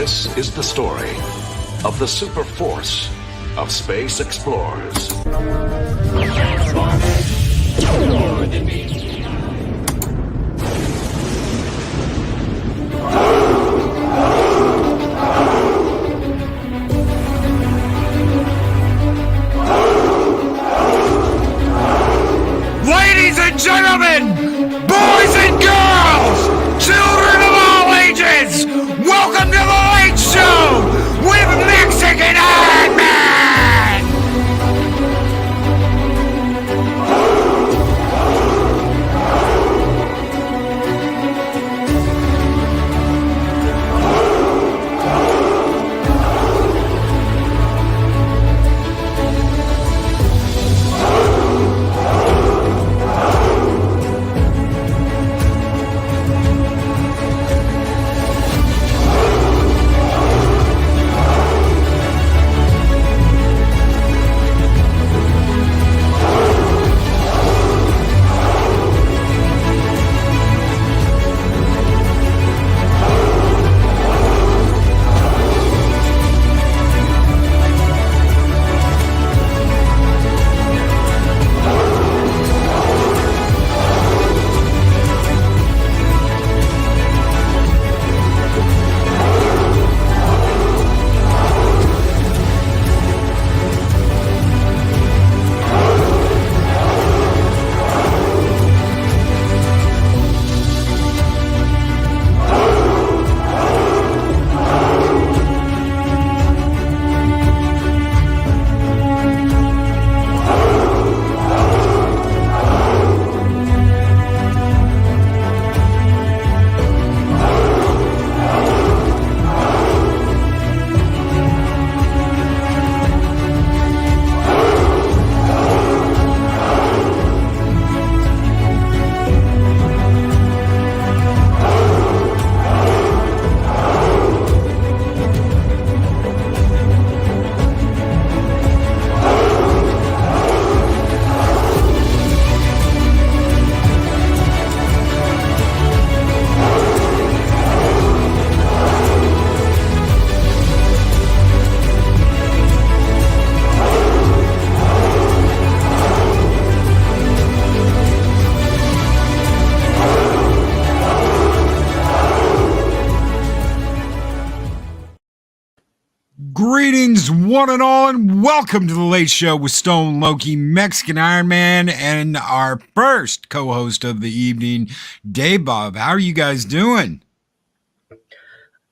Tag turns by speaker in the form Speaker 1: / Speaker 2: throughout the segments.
Speaker 1: This is the story of the super force of space explorers.
Speaker 2: Ladies and gentlemen, boys and girls, children of all ages, welcome to the Late Show with Mexican Ironman! Greetings, one and all, and welcome to the Late Show with Stone, Loki, Mexican Ironman, and our first co-host of the evening, Dave Bob. How are you guys doing?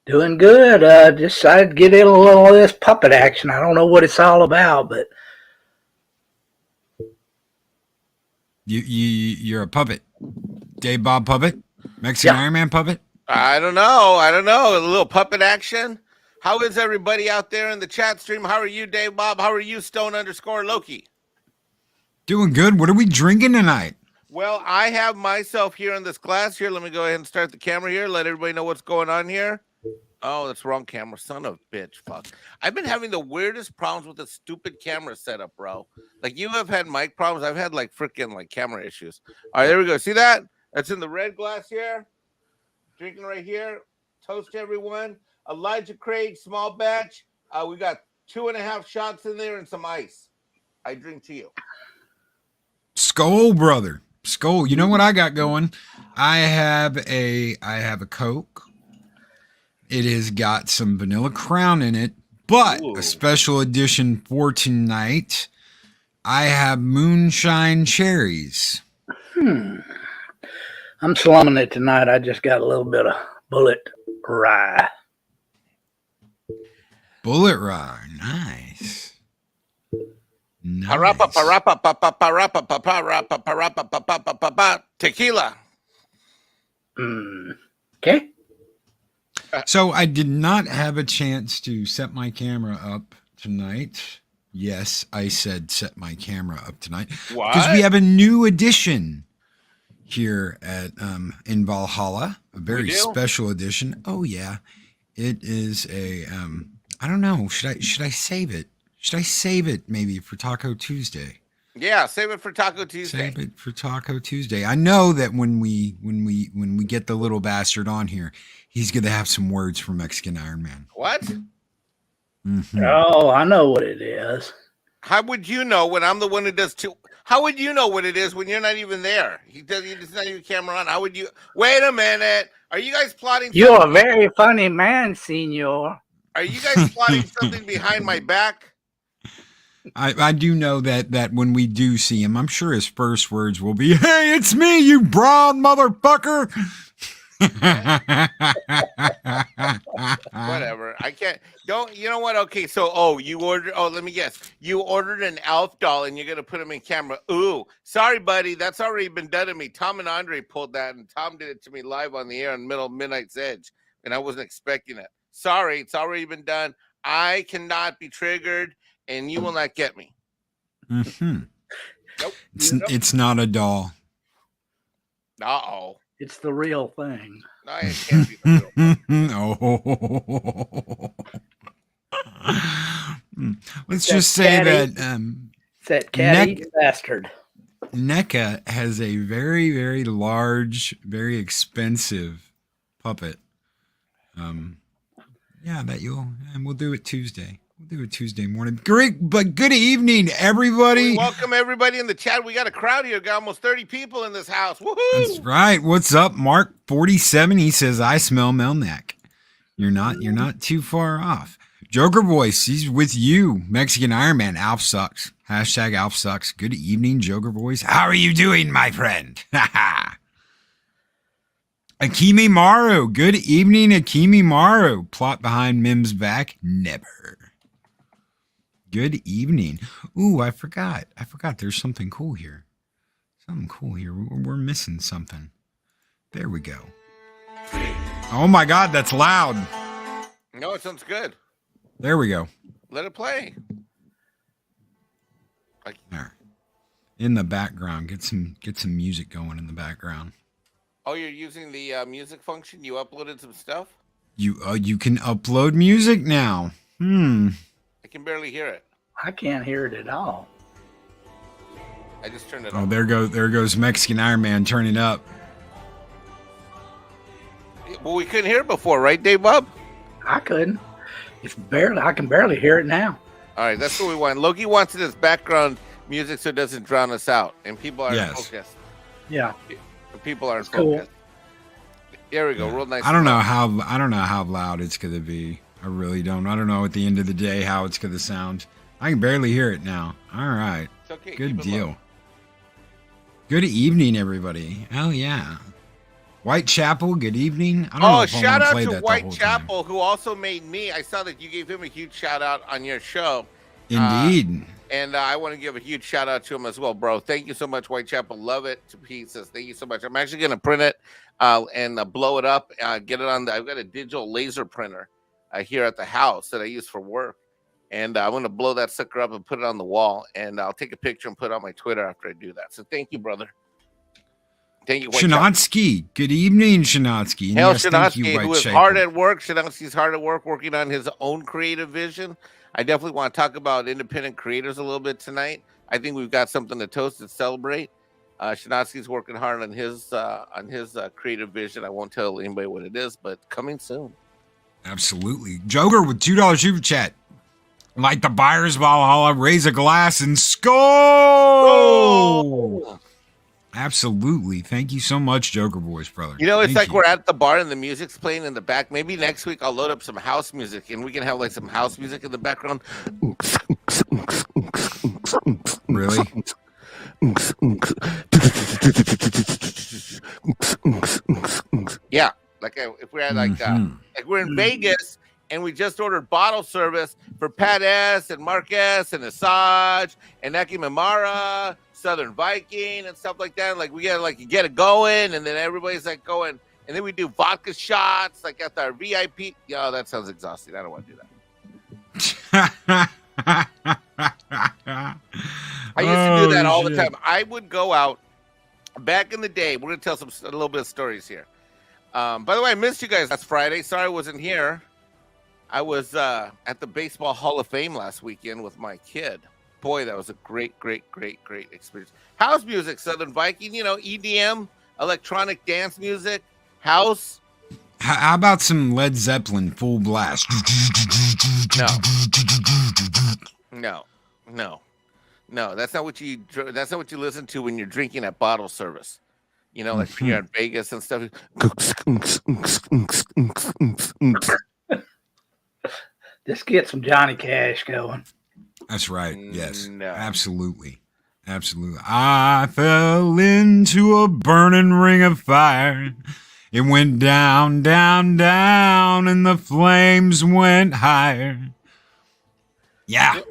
Speaker 3: Doing good. Decided to get in a little of this puppet action. I don't know what it's all about, but
Speaker 2: You're a puppet, Dave Bob puppet, Mexican Ironman puppet.
Speaker 4: I don't know. A little puppet action. How is everybody out there in the chat stream? How are you, Dave Bob? How are you, Stone_Loki?
Speaker 2: Doing good. What are we drinking tonight?
Speaker 4: Well, I have myself here in this glass here. Let me go ahead and start the camera here. Let everybody know what's going on here. Oh, that's wrong camera. Son of a bitch. Fuck. I've been having the weirdest problems with this stupid camera setup, bro. Like, you have had mic problems. I've had, like, freaking, like, camera issues. All right, there we go. See that? That's in the red glass here. Drinking right here. Toast to everyone. Elijah Craig, small batch. We got 2.5 shots in there and some ice. I drink to you.
Speaker 2: Skull, brother. Skull. You know what I got going? I have a Coke. It has got some Vanilla Crown in it, but a special edition for tonight, I have Moonshine Cherries.
Speaker 3: I'm slumming it tonight. I just got a little bit of Bullet Rye.
Speaker 2: Bullet Rye. Nice.
Speaker 4: Tequila.
Speaker 3: Okay.
Speaker 2: So I did not have a chance to set my camera up tonight. Yes, I said set my camera up tonight.
Speaker 4: What?
Speaker 2: Because we have a new edition here at in Valhalla, a very special edition. Oh yeah. It is a I don't know. Should I save it? Should I save it maybe for Taco Tuesday?
Speaker 4: Yeah, save it for Taco Tuesday.
Speaker 2: Save it for Taco Tuesday. I know that when we get the little bastard on here, he's gonna have some words for Mexican Ironman.
Speaker 4: What?
Speaker 2: Mm-hmm.
Speaker 3: Oh, I know what it is.
Speaker 4: How would you know when I'm the one who does two? How would you know what it is when you're not even there? He does. He's not even camera on. How would you? Wait a minute. Are you guys plotting?
Speaker 3: You're a very funny man, senor.
Speaker 4: Are you guys plotting something behind my back?
Speaker 2: I do know that when we do see him, I'm sure his first words will be, "Hey, it's me, you brown motherfucker."
Speaker 4: Whatever. I can't. Don't. You know what? Okay. So, you ordered. Oh, let me guess. You ordered an Elf doll, and you're gonna put him in camera. Ooh, sorry, buddy. That's already been done to me. Tom and Andre pulled that, and Tom did it to me live on the air in middle of Midnight's Edge, and I wasn't expecting it. Sorry, it's already been done. I cannot be triggered, and you will not get me.
Speaker 2: Mm-hmm.
Speaker 4: Nope.
Speaker 2: It's not a doll.
Speaker 4: Uh-oh.
Speaker 3: It's the real thing.
Speaker 4: No, it can't be the real
Speaker 2: Oh. Let's just say that
Speaker 3: It's that cat-eating bastard.
Speaker 2: NECA has a very, very large, very expensive puppet. Yeah, and we'll do it Tuesday. We'll do it Tuesday morning. Great, but good evening, everybody.
Speaker 4: Welcome everybody in the chat. We got a crowd here. Got almost 30 people in this house. Woohoo!
Speaker 2: That's right. What's up, Mark 47? He says, "I smell Melmac." You're not too far off. Joker Voice, he's with you. Mexican Ironman, Alf sucks. Hashtag Alf sucks. Good evening, Joker Voice. How are you doing, my friend? Akimi Maru. Good evening, Akimi Maru. Plot behind Mim's back? Never. Good evening. Ooh, I forgot. There's something cool here. We're missing something. There we go. Oh my God, that's loud.
Speaker 4: No, it sounds good.
Speaker 2: There we go.
Speaker 4: Let it play.
Speaker 2: There. In the background, get some music going in the background.
Speaker 4: Oh, you're using the music function? You uploaded some stuff?
Speaker 2: You can upload music now.
Speaker 4: I can barely hear it.
Speaker 3: I can't hear it at all.
Speaker 4: I just turned it
Speaker 2: Oh,
Speaker 4: on.
Speaker 2: there goes Mexican Ironman turning up.
Speaker 4: Well, we couldn't hear it before, right, Dave Bob?
Speaker 3: I couldn't. I can barely hear it now.
Speaker 4: All right, that's what we want. Loki wants it as background music so it doesn't drown us out, and people aren't focused.
Speaker 3: Yeah.
Speaker 4: People aren't
Speaker 3: Cool.
Speaker 4: focused. There we go. Real nice.
Speaker 2: I don't know how loud it's gonna be. I really don't. I don't know at the end of the day how it's gonna sound. I can barely hear it now. All right.
Speaker 4: It's okay.
Speaker 2: Good
Speaker 4: Keep it
Speaker 2: deal.
Speaker 4: low.
Speaker 2: Good evening, everybody. Hell yeah. Whitechapel, good evening. I don't know if I
Speaker 4: shout
Speaker 2: wanna
Speaker 4: out
Speaker 2: play
Speaker 4: to
Speaker 2: that the whole time.
Speaker 4: Whitechapel, who also made me. I saw that you gave him a huge shout out on your show.
Speaker 2: Indeed.
Speaker 4: And I want to give a huge shout out to him as well, bro. Thank you so much, Whitechapel. Love it to pieces. Thank you so much. I'm actually going to print it and blow it up. Get it on. I've got a digital laser printer here at the house that I use for work. And I'm going to blow that sucker up and put it on the wall. And I'll take a picture and put it on my Twitter after I do that. So thank you, brother. Thank you, Whitechapel.
Speaker 2: Shanatsky. Good evening, Shanatsky. And
Speaker 4: Hell,
Speaker 2: yes, thank you,
Speaker 4: Shanatsky, who is
Speaker 2: Whitechapel.
Speaker 4: hard at work. Shanatsky's hard at work working on his own creative vision. I definitely want to talk about independent creators a little bit tonight. I think we've got something to toast and celebrate. Shanatsky's working hard on his creative vision. I won't tell anybody what it is, but coming soon.
Speaker 2: Absolutely. Joker with $2 super chat. Like the buyers Valhalla, raise a glass and skull.
Speaker 4: Oh!
Speaker 2: Absolutely. Thank you so much, Joker Boys, brother.
Speaker 4: You know, it's
Speaker 2: Thank
Speaker 4: like we're at the bar and the music's playing in the back. Maybe next week I'll load up some house music and we can have like some house music in the background.
Speaker 2: Really?
Speaker 4: Yeah, like if we're at like we're in Vegas and we just ordered bottle service for Pat S and Mark S and Asajj and Eki Mimara, Southern Viking and stuff like that. Like we gotta like get it going, and then everybody's like going, and then we do vodka shots like at our VIP. Yo, that sounds exhausting. I don't want to do that. I used to do that all the time. I would go out back in the day. We're gonna tell a little bit of stories here. By the way, I missed you guys last Friday. Sorry I wasn't here. I was at the Baseball Hall of Fame last weekend with my kid. Boy, that was a great experience. House music, Southern Viking, EDM, electronic dance music, house.
Speaker 2: How about some Led Zeppelin full blast?
Speaker 4: No. That's not what you listen to when you're drinking at bottle service. Like when you're in Vegas and stuff.
Speaker 3: Just get some Johnny Cash going.
Speaker 2: That's right. Yes.
Speaker 4: No.
Speaker 2: Absolutely. I fell into a burning ring of fire. It went down, down, down, and the flames went higher. Yeah.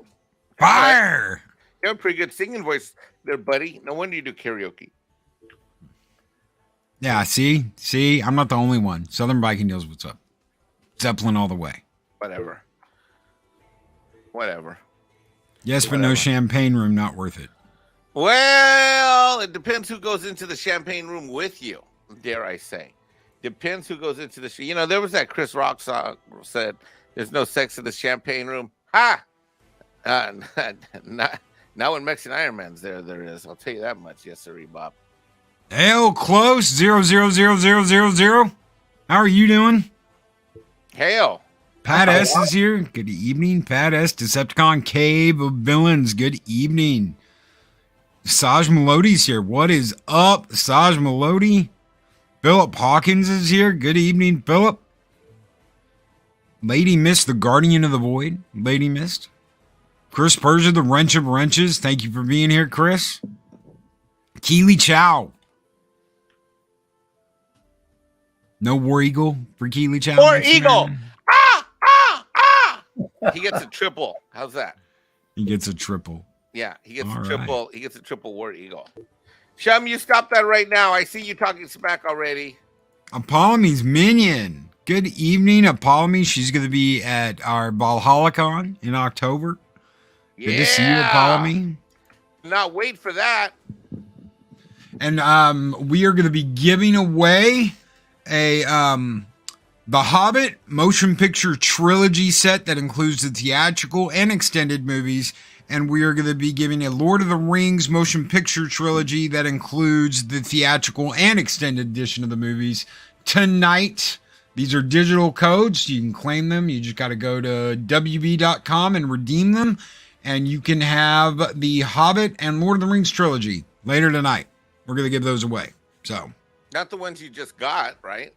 Speaker 2: Fire.
Speaker 4: You have a pretty good singing voice there, buddy. No wonder you do karaoke.
Speaker 2: Yeah, see, I'm not the only one. Southern Viking knows what's up. Zeppelin all the way.
Speaker 4: Whatever.
Speaker 2: Yes, but no champagne room, not worth it.
Speaker 4: Well, it depends who goes into the champagne room with you, dare I say. Depends who goes into the... there was that Chris Rock song said, there's no sex in the champagne room. Ha! Not when Mexican Ironman's there is. I'll tell you that much. Yes, sir, Bob.
Speaker 2: Hail, close, 00000. How are you doing?
Speaker 4: Hail.
Speaker 2: Pat S is here. Good evening, Pat S. Decepticon Cave of Villains. Good evening. Saj Melodi's here. What is up, Saj Melody? Philip Hawkins is here. Good evening, Philip. Lady Mist, the Guardian of the Void. Lady Mist. Chris Persia, the Wrench of Wrenches. Thank you for being here, Chris. Keely Chow. No War Eagle for Keely Chow.
Speaker 4: War Eagle. He gets a triple. How's that?
Speaker 2: He gets a triple.
Speaker 4: Yeah, he gets
Speaker 2: All
Speaker 4: a triple.
Speaker 2: right.
Speaker 4: He gets a triple War Eagle. Shum, you stop that right now. I see you talking smack already.
Speaker 2: Apollome's Minion. Good evening, Apollomy. She's going to be at our Valhalla-con in October. Good to see you, Apollomy.
Speaker 4: Not wait for that.
Speaker 2: And we are going to be giving away a The Hobbit motion picture trilogy set that includes the theatrical and extended movies. And we are going to be giving a Lord of the Rings motion picture trilogy that includes the theatrical and extended edition of the movies tonight. These are digital codes. You can claim them. You just got to go to WB.com and redeem them. And you can have the Hobbit and Lord of the Rings trilogy later tonight. We're going to give those away. So,
Speaker 4: not the ones you just got, right?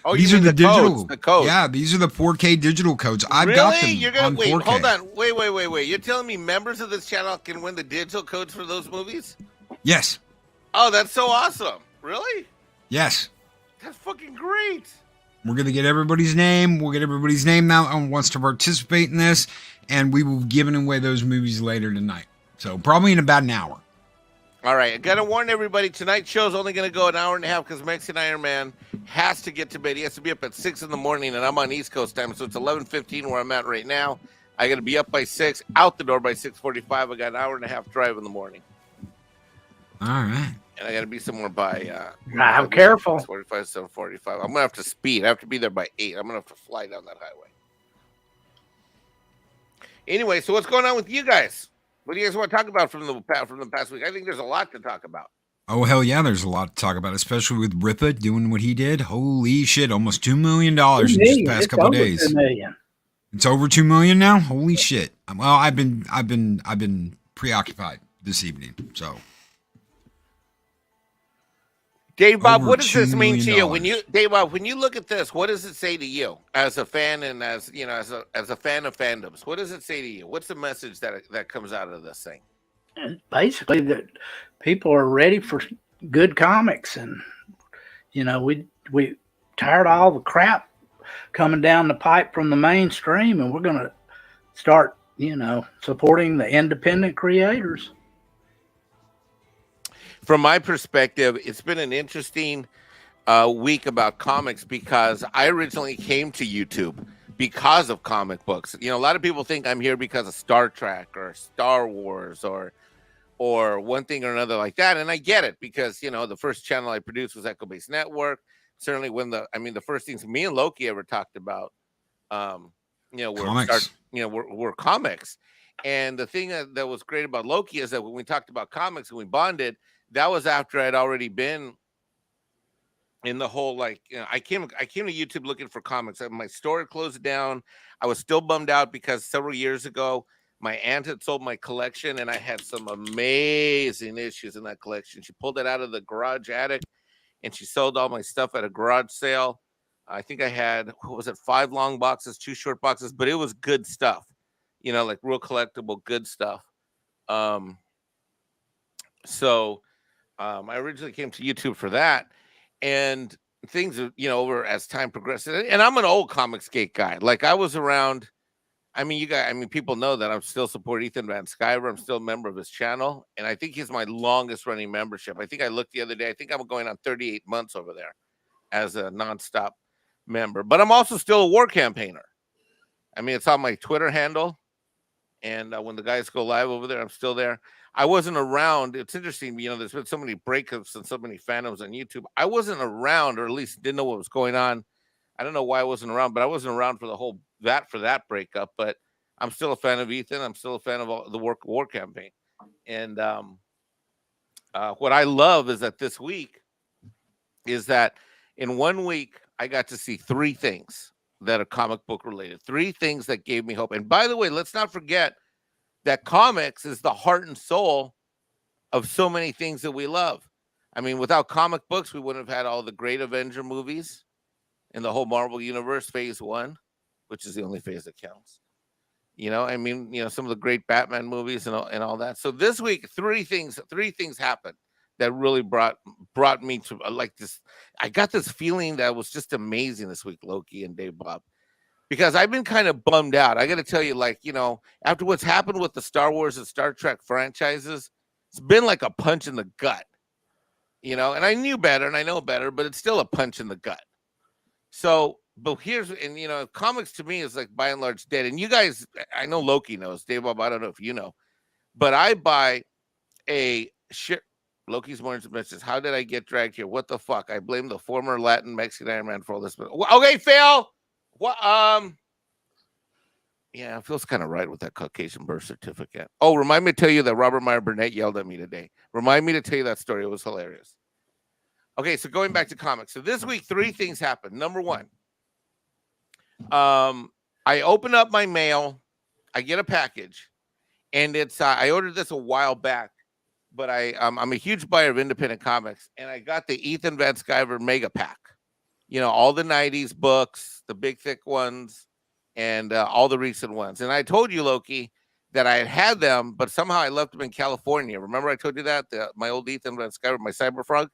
Speaker 4: Oh,
Speaker 2: these are the digital
Speaker 4: codes, the codes.
Speaker 2: Yeah, these are the 4K digital codes. I've
Speaker 4: really?
Speaker 2: got them.
Speaker 4: You're gonna
Speaker 2: on
Speaker 4: wait.
Speaker 2: 4K.
Speaker 4: Hold on. Wait. You're telling me members of this channel can win the digital codes for those movies?
Speaker 2: Yes.
Speaker 4: Oh, that's so awesome. Really?
Speaker 2: Yes.
Speaker 4: That's fucking great.
Speaker 2: We're going to get everybody's name. We'll get everybody's name now and wants to participate in this. And we will be giving away those movies later tonight. So probably in about an hour.
Speaker 4: All right. I got to warn everybody. Tonight's show's only going to go an hour and a half because Mexican Ironman has to get to bed. He has to be up at 6 in the morning, and I'm on East Coast time. So it's 11:15 where I'm at right now. I got to be up by 6, out the door by 6:45. I got an hour and a half drive in the morning.
Speaker 2: All right.
Speaker 4: And I got to be somewhere by...
Speaker 3: I'm careful.
Speaker 4: 45, 7:45. I'm going to have to speed. I have to be there by 8. I'm going to have to fly down that highway. Anyway, so what's going on with you guys? What do you guys want to talk about from the past week? I think there's a lot to talk about.
Speaker 2: Oh, hell yeah, there's a lot to talk about, especially with Ripa doing what he did. Holy shit, almost $2 million in just the past couple of days. It's over 2 million now? Holy shit. Well, I've been preoccupied this evening, so...
Speaker 4: Dave Bob, what does this mean to you? Dave Bob, when you look at this, what does it say to you as a fan and as a fan of fandoms? What does it say to you? What's the message that comes out of this thing?
Speaker 3: Basically, that people are ready for good comics, and we tired of all the crap coming down the pipe from the mainstream, and we're going to start supporting the independent creators.
Speaker 4: From my perspective, it's been an interesting week about comics because I originally came to YouTube because of comic books. A lot of people think I'm here because of Star Trek or Star Wars or one thing or another like that. And I get it because, the first channel I produced was Echo Base Network. Certainly the first things me and Loki ever talked about,
Speaker 2: comics.
Speaker 4: were comics. And the thing that was great about Loki is that when we talked about comics and we bonded, that was after I'd already been in the whole, like, I came to YouTube looking for comics. My store had closed down. I was still bummed out because several years ago my aunt had sold my collection, and I had some amazing issues in that collection. She pulled it out of the garage attic, and she sold all my stuff at a garage sale. I think I had, what was it, 5 long boxes, 2 short boxes, but it was good stuff, like real collectible good stuff. So I originally came to YouTube for that, and things, over as time progressed. And I'm an old comics gate guy. Like, I was around. People know that I'm still support Ethan Van Sciver. I'm still a member of his channel, and I think he's my longest running membership. I think I looked the other day. I think I'm going on 38 months over there as a nonstop member. But I'm also still a war campaigner. It's on my Twitter handle, and when the guys go live over there, I'm still there. I wasn't around. It's interesting, there's been so many breakups and so many fandoms on YouTube. I wasn't around, or at least didn't know what was going on. I don't know why I wasn't around, but I wasn't around for that breakup. But I'm still a fan of Ethan. I'm still a fan of the war campaign. And what I love is that this week is that in 1 week, I got to see 3 things that are comic book related, 3 things that gave me hope. And by the way, let's not forget that comics is the heart and soul of so many things that we love. Without comic books, we wouldn't have had all the great Avenger movies in the whole Marvel universe, phase 1, which is the only phase that counts. Some of the great Batman movies and all that. So this week, 3 things happened that really brought me to like this. I got this feeling that was just amazing this week, Loki and Dave Bob, because I've been kind of bummed out. I got to tell you, after what's happened with the Star Wars and Star Trek franchises, it's been like a punch in the gut, and I knew better and I know better, but it's still a punch in the gut. So, but comics to me is like by and large dead. And you guys, I know Loki knows, Dave Bob, I don't know if you know, but I buy a shit. Loki's Morning Submissions. How did I get dragged here? What the fuck? I blame the former Latin Mexican Ironman for all this. Okay, Phil. What? Yeah, it feels kind of right with that Caucasian birth certificate. Oh, remind me to tell you that Robert Meyer Burnett yelled at me today. Remind me to tell you that story. It was hilarious. Okay, so going back to comics. So this week, 3 things happened. Number 1, I open up my mail. I get a package, and it's I ordered this a while back, but I'm a huge buyer of independent comics, and I got the Ethan Van Sciver mega pack. All the 90s books, the big thick ones, and all the recent ones. And I told you, Loki, that I had them, but somehow I left them in California. Remember I told you that? My old Ethan Van Sciver, my Cyberfrog?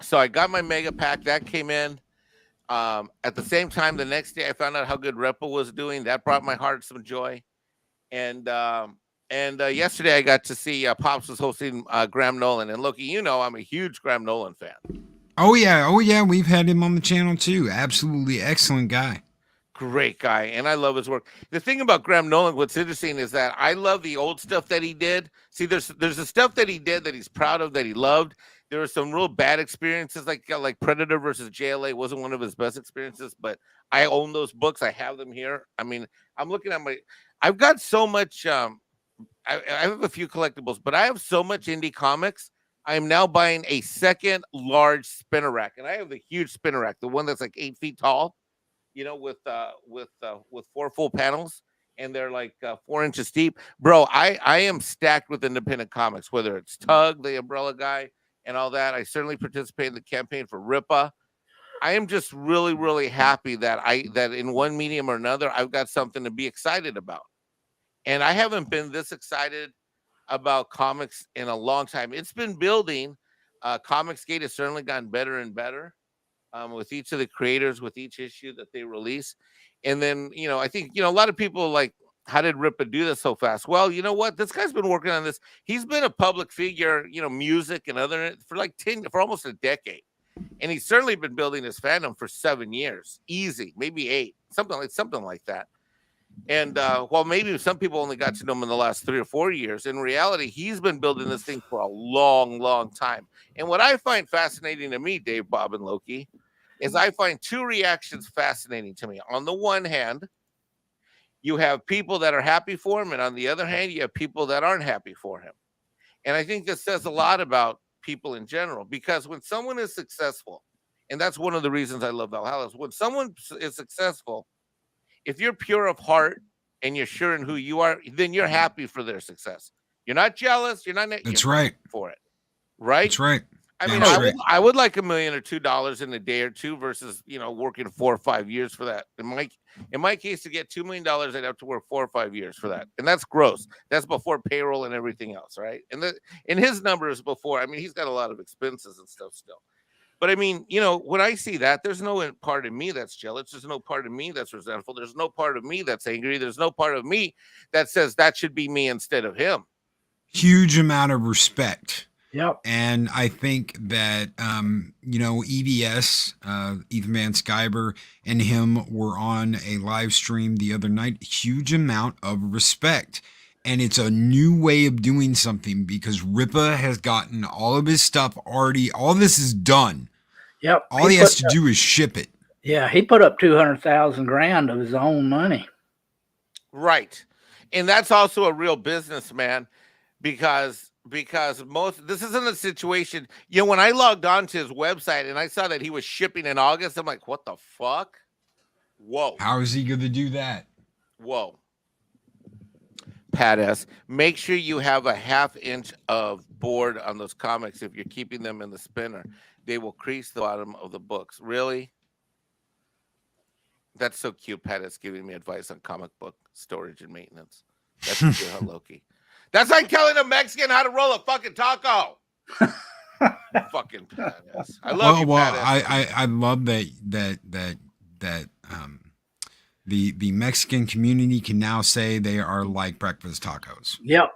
Speaker 4: So I got my mega pack. That came in. At the same time, the next day, I found out how good Repo was doing. That brought my heart some joy. And yesterday, I got to see Pops was hosting Graham Nolan. And Loki, I'm a huge Graham Nolan fan.
Speaker 2: Oh yeah. We've had him on the channel too. Absolutely excellent guy.
Speaker 4: Great guy, and I love his work. The thing about Graham Nolan, what's interesting is that I love the old stuff that he did. See, there's the stuff that he did that he's proud of, that he loved. There were some real bad experiences, like Predator versus JLA wasn't one of his best experiences, but I own those books. I have them here. I'm looking at I've got so much. I have a few collectibles, but I have so much indie comics. I am now buying a second large spinner rack, and I have the huge spinner rack, the one that's like 8 feet tall. With 4 full panels, and they're like 4 inches deep. Bro, I am stacked with independent comics, whether it's Tug, the umbrella guy, and all that. I certainly participate in the campaign for Ripa. I am just really, really happy that in one medium or another, I've got something to be excited about. And I haven't been this excited about comics in a long time. It's been building. Comicsgate has certainly gotten better and better. With each of the creators, with each issue that they release. And then, I think, a lot of people like, how did Ripa do this so fast? Well, you know what? This guy's been working on this. He's been a public figure, music and other for almost a decade. And he's certainly been building his fandom for 7 years. Easy, maybe 8, something like that. And while maybe some people only got to know him in the last 3 or 4 years, in reality, he's been building this thing for a long, long time. And what I find fascinating to me, Dave, Bob, and Loki, is I find 2 reactions fascinating to me. On the one hand, You have people that are happy for him, and on the other hand, you have people that aren't happy for him. And I think this says a lot about people in general, because when someone is successful, and that's one of the reasons I love Valhalla, is when someone is successful, if you're pure of heart and you're sure in who you are, then you're happy for their success. You're not jealous. You're not.
Speaker 2: That's right.
Speaker 4: For it, right?
Speaker 2: That's right.
Speaker 4: I mean, I would like $1 million or $2 in a day or two versus, working 4 or 5 years for that. In my case, to get $2 million, I'd have to work 4 or 5 years for that. And that's gross. That's before payroll and everything else, right? And his numbers before, I mean, he's got a lot of expenses and stuff still. But I mean, when I see that, there's no part of me that's jealous. There's no part of me that's resentful. There's no part of me that's angry. There's no part of me that says that should be me instead of him.
Speaker 2: Huge amount of respect.
Speaker 3: Yep.
Speaker 2: And I think that, EVS, Ethan Skyber, and him were on a live stream the other night. Huge amount of respect. And it's a new way of doing something because Ripa has gotten all of his stuff already. All this is done.
Speaker 3: Yep.
Speaker 2: All he has to do is ship it.
Speaker 3: Yeah. He put up 200,000 grand of his own money.
Speaker 4: Right. And that's also a real business, man, because this isn't a situation, when I logged on to his website and I saw that he was shipping in August, I'm like, what the fuck? Whoa.
Speaker 2: How is he going to do that?
Speaker 4: Whoa. Pat S, make sure you have a 1/2 inch of board on those comics if you're keeping them in the spinner. They will crease the bottom of the books. Really? That's so cute. Pat S giving me advice on comic book storage and maintenance. That's cute, huh, Loki? That's like telling a Mexican how to roll a fucking taco. Fucking Pat S. I love you, Pat S.
Speaker 2: I love that the Mexican community can now say they are like breakfast tacos.
Speaker 3: Yep.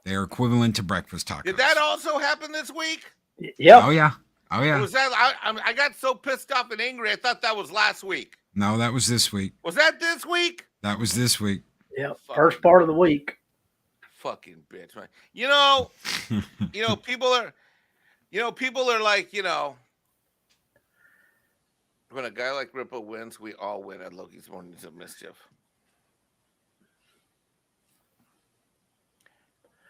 Speaker 2: They are equivalent to breakfast tacos.
Speaker 4: Did that also happen this week?
Speaker 3: Yep.
Speaker 2: Oh yeah.
Speaker 4: Was that? I got so pissed off and angry. I thought that was last week.
Speaker 2: No, that was this week.
Speaker 4: Was that this week?
Speaker 2: That was this week.
Speaker 3: Yep. First part of the week.
Speaker 4: Fucking bitch, man. People are like, when a guy like Ripa wins, we all win at Loki's Mornings of Mischief.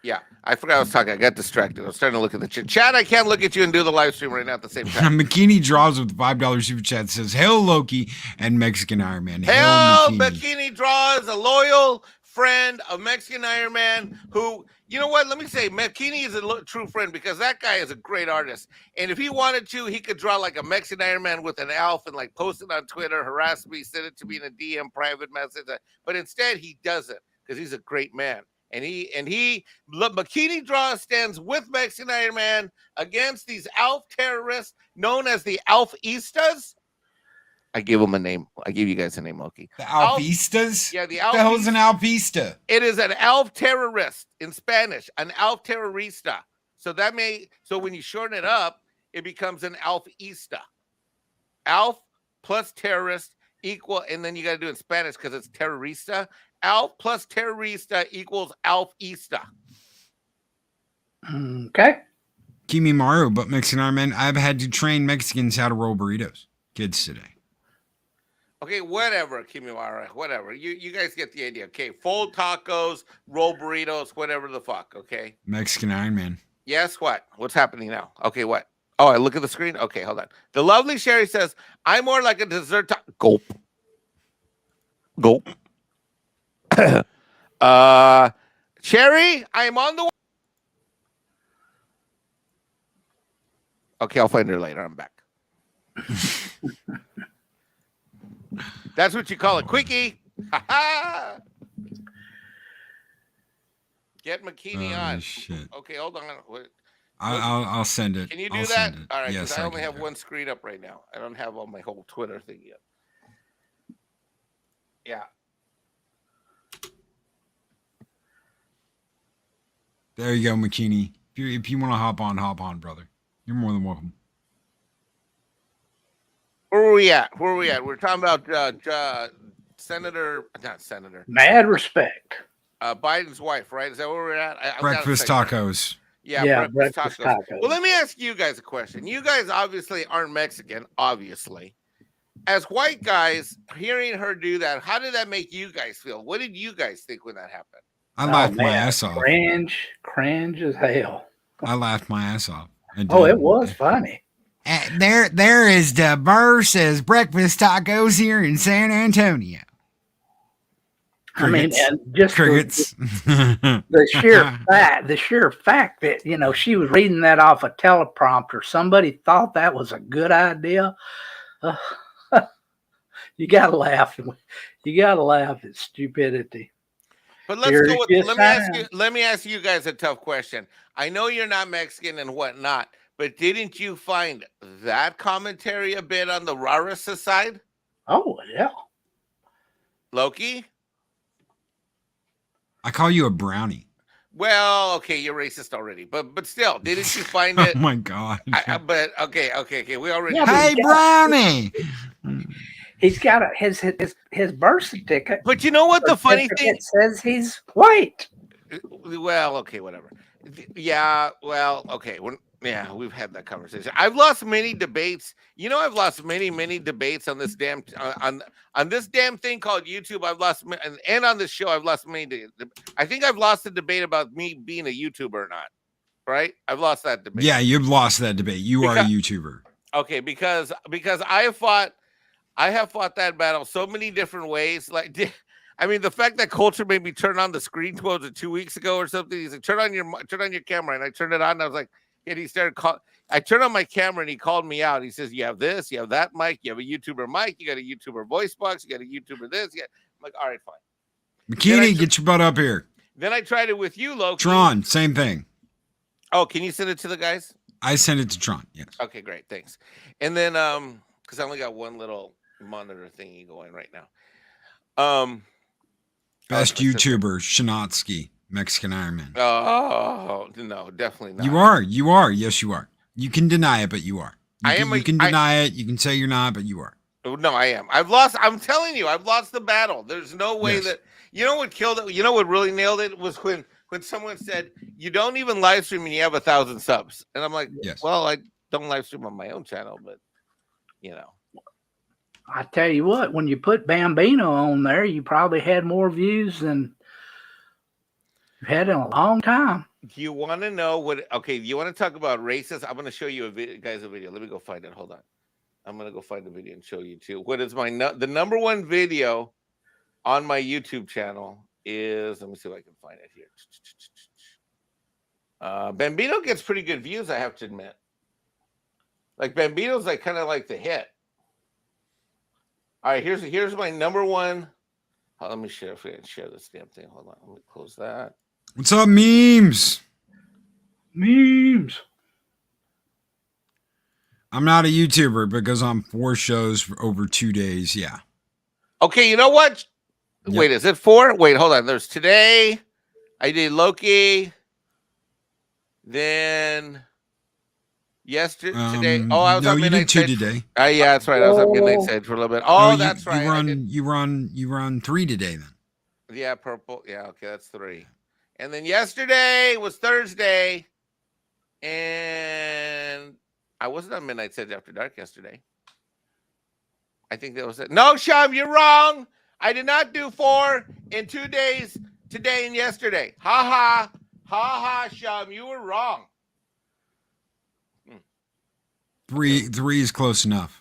Speaker 4: Yeah, I forgot I was talking. I got distracted. I was starting to look at the chat. Chad, I can't look at you and do the live stream right now at the same time.
Speaker 2: Bikini Draws with $5 super chat says, "Hail Loki and Mexican Ironman."
Speaker 4: Hail Bikini Draws, a loyal friend of Mexican Ironman who, you know what? Let me say, Bikini is a true friend because that guy is a great artist. And if he wanted to, he could draw like a Mexican Ironman with an elf and like post it on Twitter, harass me, send it to me in a DM private message. But instead, he doesn't because he's a great man. And Bikini Draw stands with Mexican Ironman against these elf terrorists known as the Alfistas. I give them a name. I give you guys a name, Loki.
Speaker 2: The Alfistas?
Speaker 4: Yeah, the
Speaker 2: Alfistas. What the hell is an Alfista?
Speaker 4: It is an elf terrorist in Spanish, an elf terrorista. So when you shorten it up, it becomes an Alfista. Elf plus terrorist equal, and then you got to do it in Spanish because it's terrorista. Elf plus terrorista equals Alfista.
Speaker 3: Okay.
Speaker 2: Kimi Maru, but Mexican Ironman. I've had to train Mexicans how to roll burritos. Kids today.
Speaker 4: Okay, whatever, Kimiwara, whatever. You guys get the idea. Okay, fold tacos, roll burritos, whatever the fuck, okay?
Speaker 2: Mexican Ironman.
Speaker 4: Yes, what? What's happening now? Okay, what? Oh, I look at the screen? Okay, hold on. The lovely Sherry says, I'm more like a dessert Gulp. Gulp. Sherry, I am on the way. Okay, I'll find her later. I'm back. That's what you call a quickie. Get McKinney on.
Speaker 2: Shit.
Speaker 4: Okay, hold on.
Speaker 2: I'll send it.
Speaker 4: Can you do
Speaker 2: I'll
Speaker 4: that?
Speaker 2: send it.
Speaker 4: All right,
Speaker 2: yes,
Speaker 4: because I only have one screen up right now. I don't have on my whole Twitter thing yet. Yeah.
Speaker 2: There you go, McKinney. If you want to hop on, brother. You're more than welcome.
Speaker 4: Where are we at? We're talking about not Senator.
Speaker 3: Mad respect.
Speaker 4: Biden's wife, right? Is that where we're at?
Speaker 2: Breakfast tacos.
Speaker 4: Yeah, breakfast tacos. Well, let me ask you guys a question. You guys obviously aren't Mexican, obviously. as white guys, hearing her do that, how did that make you guys feel? What did you guys think when that happened?
Speaker 2: I laughed my ass off.
Speaker 3: Cringe as hell.
Speaker 2: I laughed my ass off.
Speaker 3: Oh, it was funny.
Speaker 2: There is diverse breakfast tacos here in San Antonio. Crickets.
Speaker 3: I mean, and just
Speaker 2: crickets.
Speaker 3: the sheer fact that she was reading that off a teleprompter. Somebody thought that was a good idea. You gotta laugh. You gotta laugh at stupidity.
Speaker 4: But let's go with. Let me ask you guys a tough question. I know you're not Mexican and whatnot, but didn't you find that commentary a bit on the rarest side?
Speaker 3: Oh yeah,
Speaker 4: Loki.
Speaker 2: I call you a brownie.
Speaker 4: Well, okay, you're racist already, but still, didn't you find it?
Speaker 2: Oh my god!
Speaker 4: But okay, we already.
Speaker 3: Yeah,
Speaker 2: hey, brownie.
Speaker 3: He's got his birth certificate.
Speaker 4: But you know what the funny thing?
Speaker 3: It says he's white.
Speaker 4: Well, okay, whatever. Yeah, well, okay. We've had that conversation. I've lost many debates. I've lost many debates on this damn on this damn thing called YouTube. I've lost and on this show I've lost many. I think I've lost the debate about me being a YouTuber or not. Right? I've lost that debate.
Speaker 2: Yeah, you've lost that debate. You are a YouTuber.
Speaker 4: Okay, because I have fought that battle so many different ways. Like, I mean, the fact that Culture made me turn on the screen 2 weeks ago or something. He's like, turn on your camera, and I turned it on. And I was like, and he started I turned on my camera, and he called me out. He says, "You have this, you have that mic, you have a YouTuber mic, you got a YouTuber voice box, you got a YouTuber this." I'm like, all right, fine.
Speaker 2: Bikini, get your butt up here.
Speaker 4: Then I tried it with you, Loki.
Speaker 2: Tron, same thing.
Speaker 4: Oh, can you send it to the guys?
Speaker 2: I sent it to Tron. Yes.
Speaker 4: Okay, great, thanks. And then, because I only got one little monitor thingy going right now.
Speaker 2: Best YouTuber, Shanatsky, Mexican Ironman.
Speaker 4: Oh no, definitely not.
Speaker 2: You are. Yes, you are. You can deny it, but you are. You can deny it. You can say you're not, but you are.
Speaker 4: No, I am. I'm telling you, I've lost the battle. There's no way that. You know what killed it? You know what really nailed it was when someone said you don't even live stream and you have 1,000 subs, and I'm like, well, I don't live stream on my own channel, but
Speaker 3: I tell you what, when you put Bambino on there, you probably had more views than you've had in a long time.
Speaker 4: Do you want to know what? Okay, you want to talk about racist? I'm going to show you a video. Let me go find it. Hold on. I'm going to go find the video and show you too. What is the number one video on my YouTube channel is? Let me see if I can find it here. Bambino gets pretty good views, I have to admit. Like Bambino's like kind of like the hit. All right, here's my number one. Let me share this damn thing. Hold on, let me close that.
Speaker 2: What's up, memes?
Speaker 3: Memes.
Speaker 2: I'm not a YouTuber because I'm 4 shows for over 2 days. Yeah.
Speaker 4: Okay, you know what? Yep. Wait, is it 4? Wait, hold on. There's today. I did Loki. Then yesterday. Today. Oh, I was on Midnight
Speaker 2: Sage today.
Speaker 4: Yeah, that's right. I was on Midnight Sage for a little bit. Oh, that's right.
Speaker 2: You run 3 today then.
Speaker 4: Yeah, purple. Yeah, okay, that's 3. And then yesterday was Thursday, and I wasn't on Midnight Sage After Dark yesterday. I think that was it. No, Sham, you're wrong. I did not do 4 in 2 days, today and yesterday. Ha ha, Sham, you were wrong.
Speaker 2: 3 is close enough.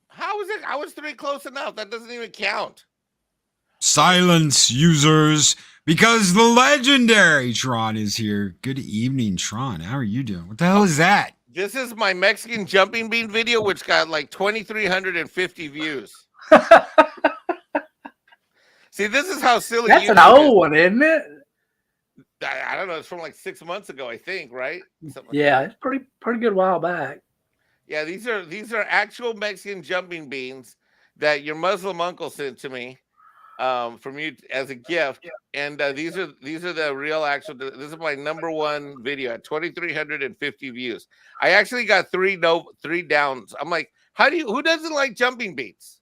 Speaker 4: How is it? How is 3 close enough? That doesn't even count.
Speaker 2: Silence, users, because the legendary Tron is here. Good evening, Tron. How are you doing? What the hell is that?
Speaker 4: This is my Mexican jumping bean video, which got like 2,350 views. See, this is how silly.
Speaker 3: That's an old one, isn't it?
Speaker 4: I don't know. It's from like 6 months ago, I think, right?
Speaker 3: It's pretty good while back.
Speaker 4: Yeah, these are actual Mexican jumping beans that your Muslim uncle sent to me from you as a gift, and these are the real actual. This is my number one video at 2,350 views. I actually got 3 downs. I'm like, who doesn't like jumping beans?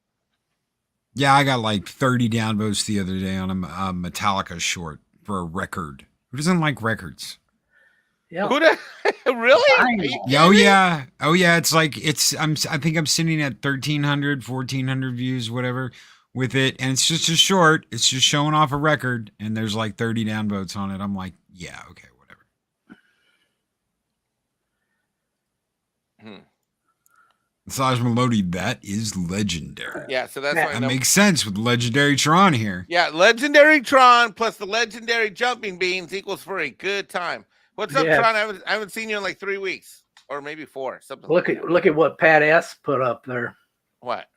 Speaker 2: Yeah, I got like 30 downvotes the other day on a Metallica short for a record. Who doesn't like records?
Speaker 3: Yeah.
Speaker 4: Who the really? Are you
Speaker 3: Vinyl.
Speaker 2: Yeah, oh
Speaker 4: kidding me?
Speaker 2: yeah. Oh yeah, it's like I think I'm sitting at 1,300, 1,400 views, whatever, with it. And it's just a short. It's just showing off a record and there's like 30 downvotes on it. I'm like, yeah, okay, whatever. Massage Melody, that is legendary.
Speaker 4: Yeah, so that's
Speaker 3: Yeah.
Speaker 4: why
Speaker 2: That makes sense with legendary Tron here.
Speaker 4: Yeah, legendary Tron plus the legendary jumping beans equals for a good time. What's up,
Speaker 3: Yes.
Speaker 4: Tron? I haven't seen you in like 3 weeks or maybe 4. Something.
Speaker 3: Look
Speaker 4: like
Speaker 3: at
Speaker 4: that.
Speaker 3: look at what Pat S put up there.
Speaker 4: What?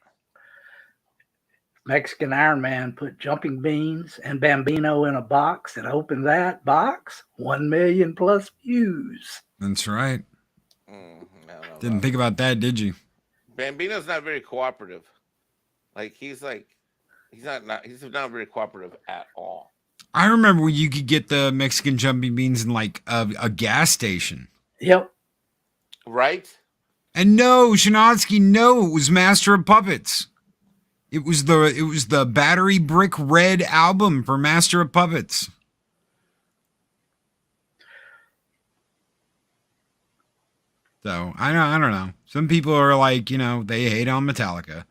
Speaker 3: Mexican Ironman put jumping beans and Bambino in a box and opened that box. 1 million plus views.
Speaker 2: That's right.
Speaker 4: No,
Speaker 2: Didn't think about that, did you?
Speaker 4: Bambino's not very cooperative. He's not very cooperative at all.
Speaker 2: I remember when you could get the Mexican jumping beans in like a gas station.
Speaker 3: Yep.
Speaker 4: Right?
Speaker 2: And no, Shinotsky, no, it was Master of Puppets. It was the Battery Brick Red album for Master of Puppets. So I don't know. Some people are like, they hate on Metallica.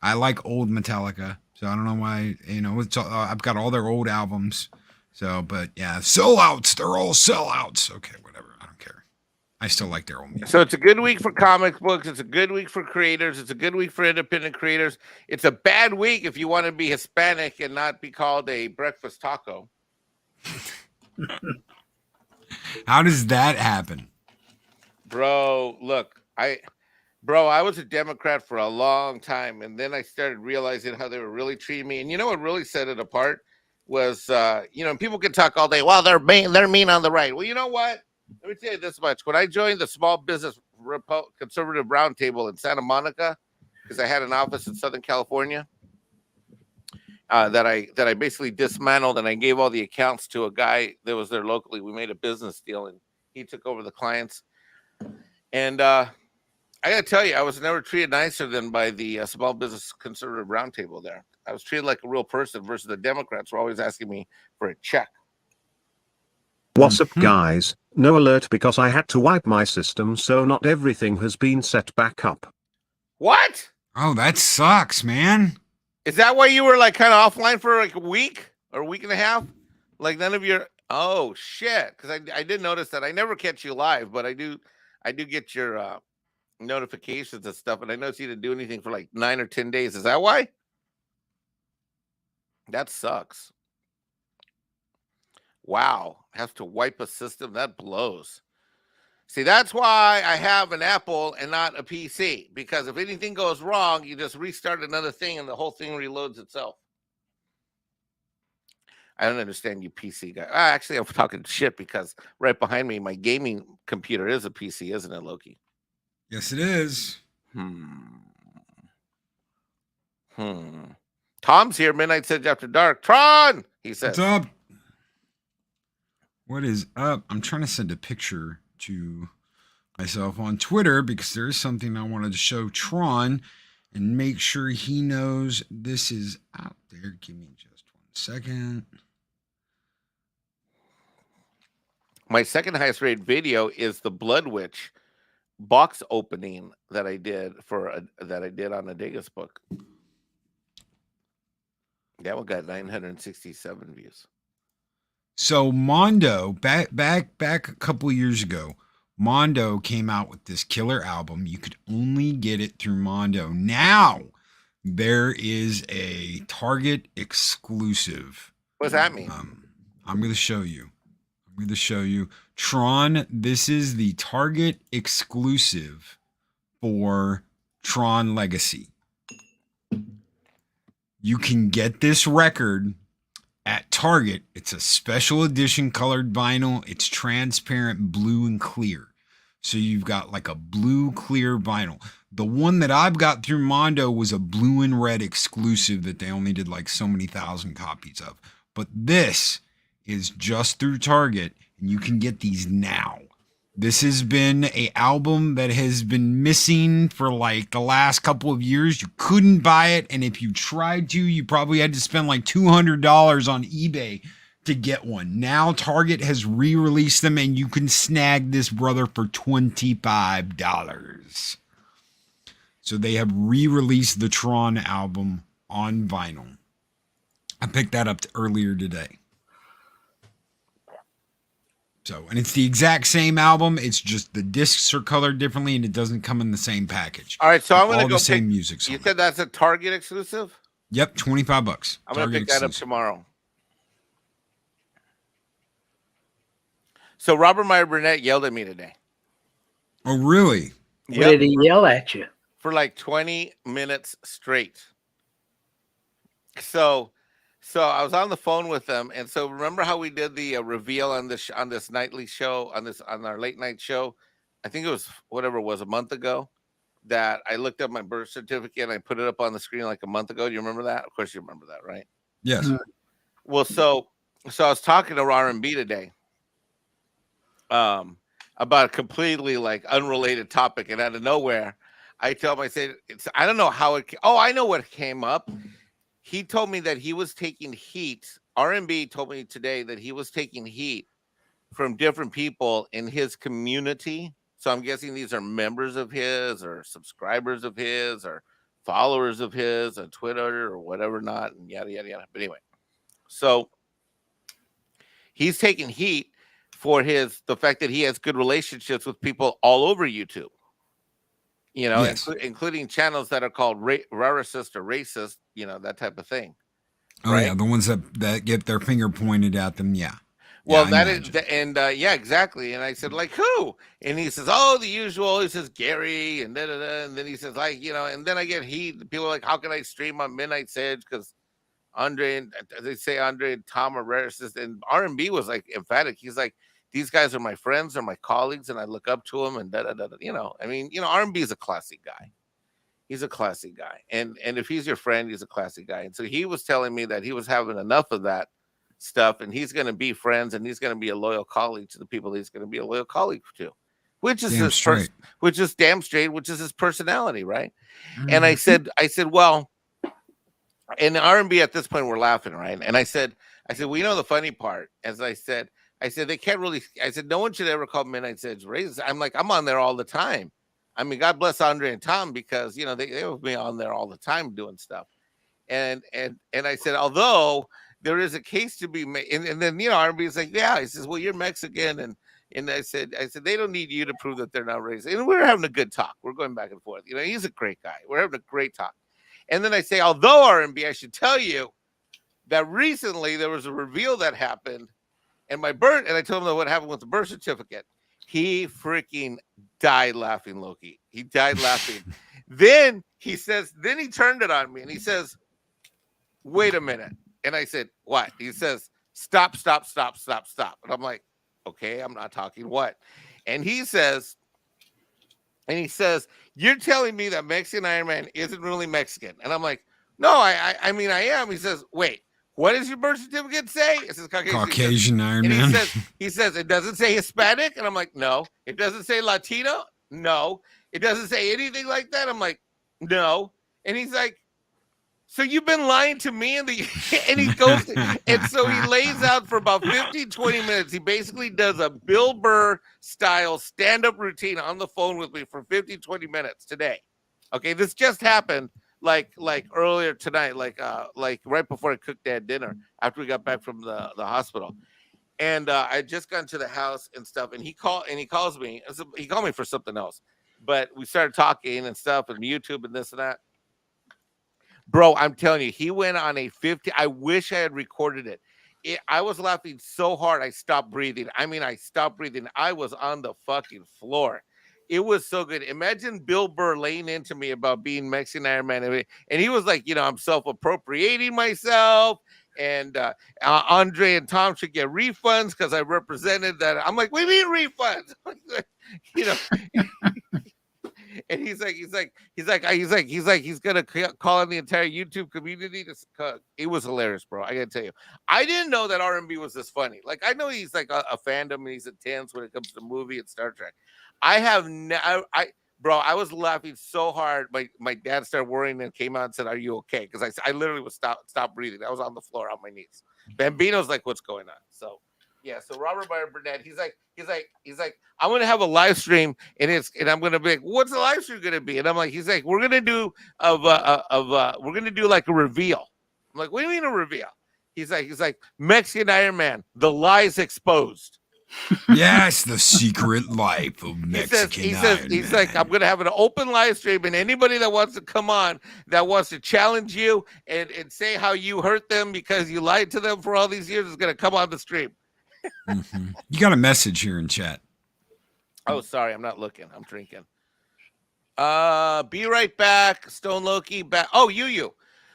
Speaker 2: I like old Metallica, so I don't know why. It's I've got all their old albums. So, but yeah, sellouts. They're all sellouts. Okay, whatever. I don't care. I still like their old music.
Speaker 4: So it's a good week for comic books. It's a good week for creators. It's a good week for independent creators. It's a bad week if you want to be Hispanic and not be called a breakfast taco.
Speaker 2: How does that happen?
Speaker 4: Bro, look, I was a Democrat for a long time, and then I started realizing how they were really treating me. And you know what really set it apart was, people can talk all day. Well, they're mean on the right. Well, you know what? Let me tell you this much. When I joined the Small Business Conservative Roundtable in Santa Monica, because I had an office in Southern California, that I basically dismantled, and I gave all the accounts to a guy that was there locally. We made a business deal, and he took over the clients. And I got to tell you, I was never treated nicer than by the Small Business Conservative Roundtable there. I was treated like a real person versus the Democrats were always asking me for a check.
Speaker 5: What's up, guys? No alert because I had to wipe my system, so not everything has been set back up.
Speaker 4: What?
Speaker 2: Oh, that sucks, man.
Speaker 4: Is that why you were like kind of offline for like a week or a week and a half? Like none of your oh shit. Because I did notice that. I never catch you live, but I do get your notifications and stuff, and I noticed you didn't do anything for like 9 or 10 days. Is that why? That sucks. Wow. Have to wipe a system. That blows. See, that's why I have an Apple and not a PC, because if anything goes wrong, you just restart another thing and the whole thing reloads itself. I don't understand you PC guy. Actually, I'm talking shit because right behind me, my gaming computer is a PC, isn't it, Loki?
Speaker 2: Yes, it is.
Speaker 4: Tom's here. Midnight Sedge After Dark. Tron, he says.
Speaker 2: What's up? What is up? I'm trying to send a picture to myself on Twitter because there is something I wanted to show Tron and make sure he knows this is out there. Give me just 1 second.
Speaker 4: My second highest rated video is the Blood Witch box opening that I did on a Degas book. That one got 967 views.
Speaker 2: So Mondo, back a couple of years ago, Mondo came out with this killer album. You could only get it through Mondo. Now there is a Target exclusive.
Speaker 4: What does that mean?
Speaker 2: I'm going to show you. Tron, this is the Target exclusive for Tron Legacy. You can get this record at Target. It's a special edition colored vinyl. It's transparent blue and clear. So you've got like a blue clear vinyl. The one that I've got through Mondo was a blue and red exclusive that they only did like so many thousand copies of. But this is just through Target, and you can get these now. This has been an album that has been missing for like the last couple of years. You couldn't buy it, and if you tried to, you probably had to spend like $200 on eBay to get one. Now Target has re-released them, and you can snag this brother for $25. So they have re-released the Tron album on vinyl. I picked that up earlier today. So, and it's the exact same album. It's just the discs are colored differently, and it doesn't come in the same package.
Speaker 4: All right, so I'm gonna
Speaker 2: all
Speaker 4: go
Speaker 2: the same
Speaker 4: pick,
Speaker 2: music.
Speaker 4: You said that's a Target exclusive?
Speaker 2: Yep, $25.
Speaker 4: I'm gonna pick that up tomorrow. So Robert Meyer Burnett yelled at me today.
Speaker 2: Oh, really?
Speaker 3: What did he yell at you?
Speaker 4: For like 20 minutes straight. So I was on the phone with them, and so remember how we did the reveal on this nightly show on our late night show? I think it was whatever it was a month ago. That I looked up my birth certificate and I put it up on the screen like a month ago. Do you remember that? Of course you remember that, right?
Speaker 2: Yes.
Speaker 4: Well, so I was talking to R&B today. About a completely like unrelated topic, and out of nowhere, I tell him, I said, I don't know how it. Oh, I know what came up. He told me that he was taking heat. R&B told me today that he was taking heat from different people in his community. So I'm guessing these are members of his, or subscribers of his, or followers of his on Twitter or whatever, not, and yada yada yada. But anyway, so he's taking heat for the fact that he has good relationships with people all over YouTube,
Speaker 2: Yes.
Speaker 4: including channels that are called racist or racist, that type of thing.
Speaker 2: Oh,
Speaker 4: right?
Speaker 2: yeah, the ones that get their finger pointed at them, yeah.
Speaker 4: Well,
Speaker 2: yeah,
Speaker 4: yeah, exactly. And I said, like, who? And he says, oh, the usual. He says, Gary, and da-da-da. And then he says, like, and then I get heat. People are like, how can I stream on Midnight Edge? Because Andre and Tom are racist. And R&B was like emphatic. He's like, these guys are my friends, or my colleagues, and I look up to them, and da-da-da. I mean, R&B is a classy guy. He's a classy guy. And if he's your friend, he's a classy guy. And so he was telling me that he was having enough of that stuff, and he's going to be friends, and he's going to be a loyal colleague to the people he's going to be a loyal colleague to, which is damn straight, which is his personality, right? Mm-hmm. And I said, well, in R&B at this point we're laughing, right? And I said, well, the funny part, as I said, they can't really. I said, no one should ever call Midnight Edge racist. I'm like, I'm on there all the time. I mean, God bless Andre and Tom, because they have me on there all the time doing stuff. And I said, although there is a case to be made, and then R&B is like, yeah. He says, well, you're Mexican, and I said they don't need you to prove that they're not racist. And we're having a good talk. We're going back and forth. He's a great guy. We're having a great talk. And then I say, although R&B, I should tell you that recently there was a reveal that happened. And I told him what happened with the birth certificate. He freaking died laughing, Loki. He died laughing. Then he turned it on me and he says, wait a minute. And I said, what? He says, stop. And I'm like, okay, I'm not talking what? And he says, you're telling me that Mexican Ironman isn't really Mexican. And I'm like, no, I mean, I am. He says, wait. What does your birth certificate say? It says
Speaker 2: Caucasian Ironman.
Speaker 4: And he says, it doesn't say Hispanic. And I'm like, no. It doesn't say Latino? No. It doesn't say anything like that. I'm like, no. And he's like, so you've been lying to me? And he goes, and so he lays out for about 15, 20 minutes. He basically does a Bill Burr style stand-up routine on the phone with me for 15, 20 minutes today. Okay, this just happened. Like earlier tonight, like right before I cooked that dinner after we got back from the hospital, and I just got to the house and stuff, and he calls me. He called me for something else, but we started talking and stuff and YouTube and this and that. Bro, I'm telling you, he went on a 50. I wish I had recorded it. I was laughing so hard I stopped breathing. I mean, I stopped breathing. I was on the fucking floor. It was so good. Imagine Bill Burr laying into me about being Mexican Ironman. And he was like, I'm self-appropriating myself. And Andre and Tom should get refunds because I represented that. I'm like, we need refunds. And he's going to call on the entire YouTube community. It was hilarious, bro. I got to tell you. I didn't know that R&B was this funny. Like, I know he's like a fandom and he's intense when it comes to movie and Star Trek. Bro, I was laughing so hard. My dad started worrying and came out and said, "Are you okay?" Because I literally was stop breathing. I was on the floor on my knees. Bambino's like, what's going on? So yeah, so Robert Meyer Burnett, he's like, I'm gonna have a live stream, and I'm gonna be like, what's the live stream gonna be? And I'm like, he's like, we're gonna do we're gonna do like a reveal. I'm like, what do you mean a reveal? He's like, Mexican Ironman, the lies exposed.
Speaker 2: Yes, the secret life of Mexican Ironman.
Speaker 4: He's like, I'm gonna have an open live stream, and anybody that wants to come on, that wants to challenge you and say how you hurt them because you lied to them for all these years, is gonna come on the stream.
Speaker 2: You got a message here in chat.
Speaker 4: Oh, sorry, I'm not looking. I'm drinking. Be right back. Stone Loki back. Oh, you.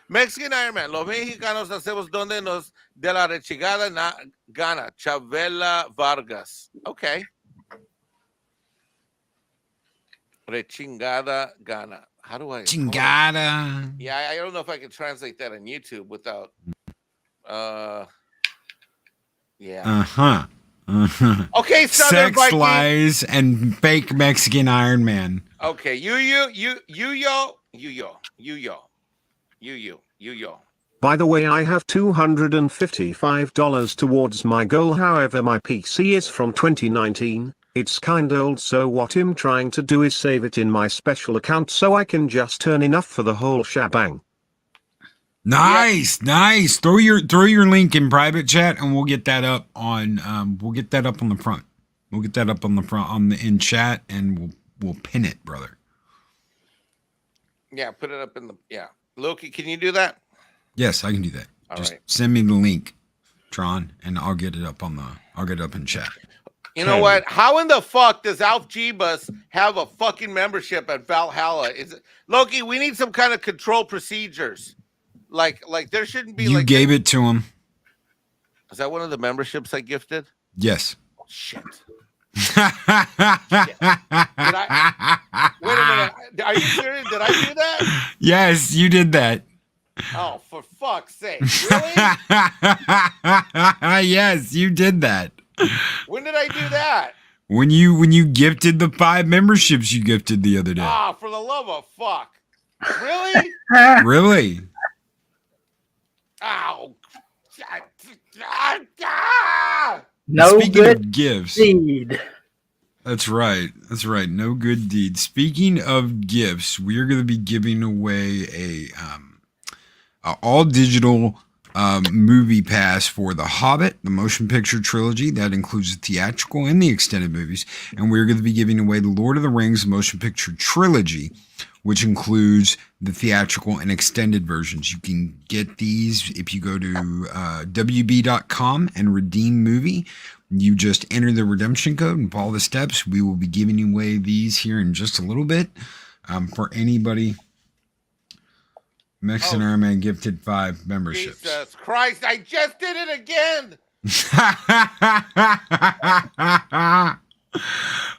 Speaker 4: Mexican Ironman. Los mexicanos hacemos donde nos de la rechingada gana. Chavela Vargas. Okay. Rechingada gana. How do I?
Speaker 2: Chingada.
Speaker 4: Yeah, I don't know if I can translate that on YouTube without. Yeah. Okay,
Speaker 2: Sex Viking. Lies and fake Mexican Ironman.
Speaker 4: Okay, you.
Speaker 5: By the way, I have $255 towards my goal. However, my PC is from 2019. It's kinda old, so what I'm trying to do is save it in my special account so I can just earn enough for the whole shebang.
Speaker 2: Nice. Throw your link in private chat, and we'll get that up on the front. We'll get that up on the front in chat, and we'll pin it, brother.
Speaker 4: Yeah, put it up in the Loki, can you do that?
Speaker 2: Yes, I can do that.
Speaker 4: All
Speaker 2: Just
Speaker 4: right.
Speaker 2: send me the link, Tron, and I'll get it up in chat.
Speaker 4: You know what? How in the fuck does Alf Jeebus have a fucking membership at Valhalla? Is it Loki? We need some kind of control procedures. Like there shouldn't be.
Speaker 2: You gave it to him.
Speaker 4: Is that one of the memberships I gifted?
Speaker 2: Yes.
Speaker 4: Shit. Wait a minute. Are you serious? Did I do that?
Speaker 2: Yes, you did that.
Speaker 4: Oh, for fuck's sake! Really?
Speaker 2: Yes, you did that.
Speaker 4: When did I do that?
Speaker 2: When you gifted the 5 memberships you gifted the other day.
Speaker 4: Ah, for the love of fuck! Really?
Speaker 2: Really?
Speaker 4: Ow!
Speaker 3: No
Speaker 2: Speaking
Speaker 3: good
Speaker 2: of gifts.
Speaker 3: deed.
Speaker 2: That's right. No good deed. Speaking of gifts, we are going to be giving away a all digital movie pass for The Hobbit, the motion picture trilogy. That includes the theatrical and the extended movies. And we're going to be giving away the Lord of the Rings motion picture trilogy, which includes the theatrical and extended versions. You can get these if you go to wb.com and redeem movie. You just enter the redemption code and follow the steps. We will be giving away these here in just a little bit for anybody. Mexican Ironman gifted 5 memberships.
Speaker 4: Jesus Christ, I just did it again.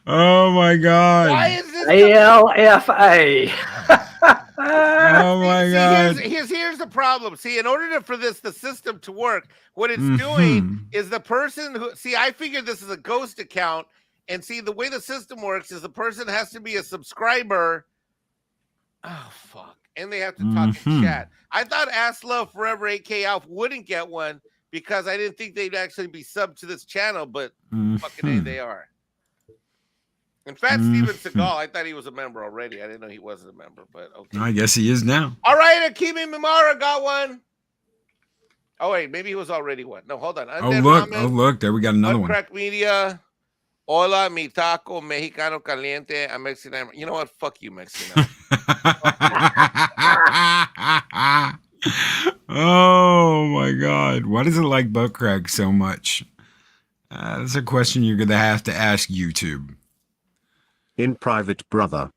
Speaker 2: Oh my God.
Speaker 4: Why is this
Speaker 3: ALFA.
Speaker 2: Oh my God.
Speaker 4: Here's the problem. See, in order for the system to work, what it's doing is the person who, I figured this is a ghost account, and see, the way the system works is the person has to be a subscriber. Oh, fuck. And they have to talk in chat. I thought Ass Love Forever 8K Alf wouldn't get one because I didn't think they'd actually be subbed to this channel, but fucking A, they are. In fact, Steven Seagal, I thought he was a member already. I didn't know he wasn't a member, but okay.
Speaker 2: I guess he is now.
Speaker 4: All right, Akimi Mimara got one. Oh, wait, maybe he was already one. No, hold on.
Speaker 2: Look, there we got another one.
Speaker 4: Crack Media. Hola, mi taco mexicano caliente. I'm Mexican. You know what? Fuck you, Mexican.
Speaker 2: Oh my God. Why does it like butt crack so much? That's a question you're going to have to ask YouTube.
Speaker 5: In private, brother.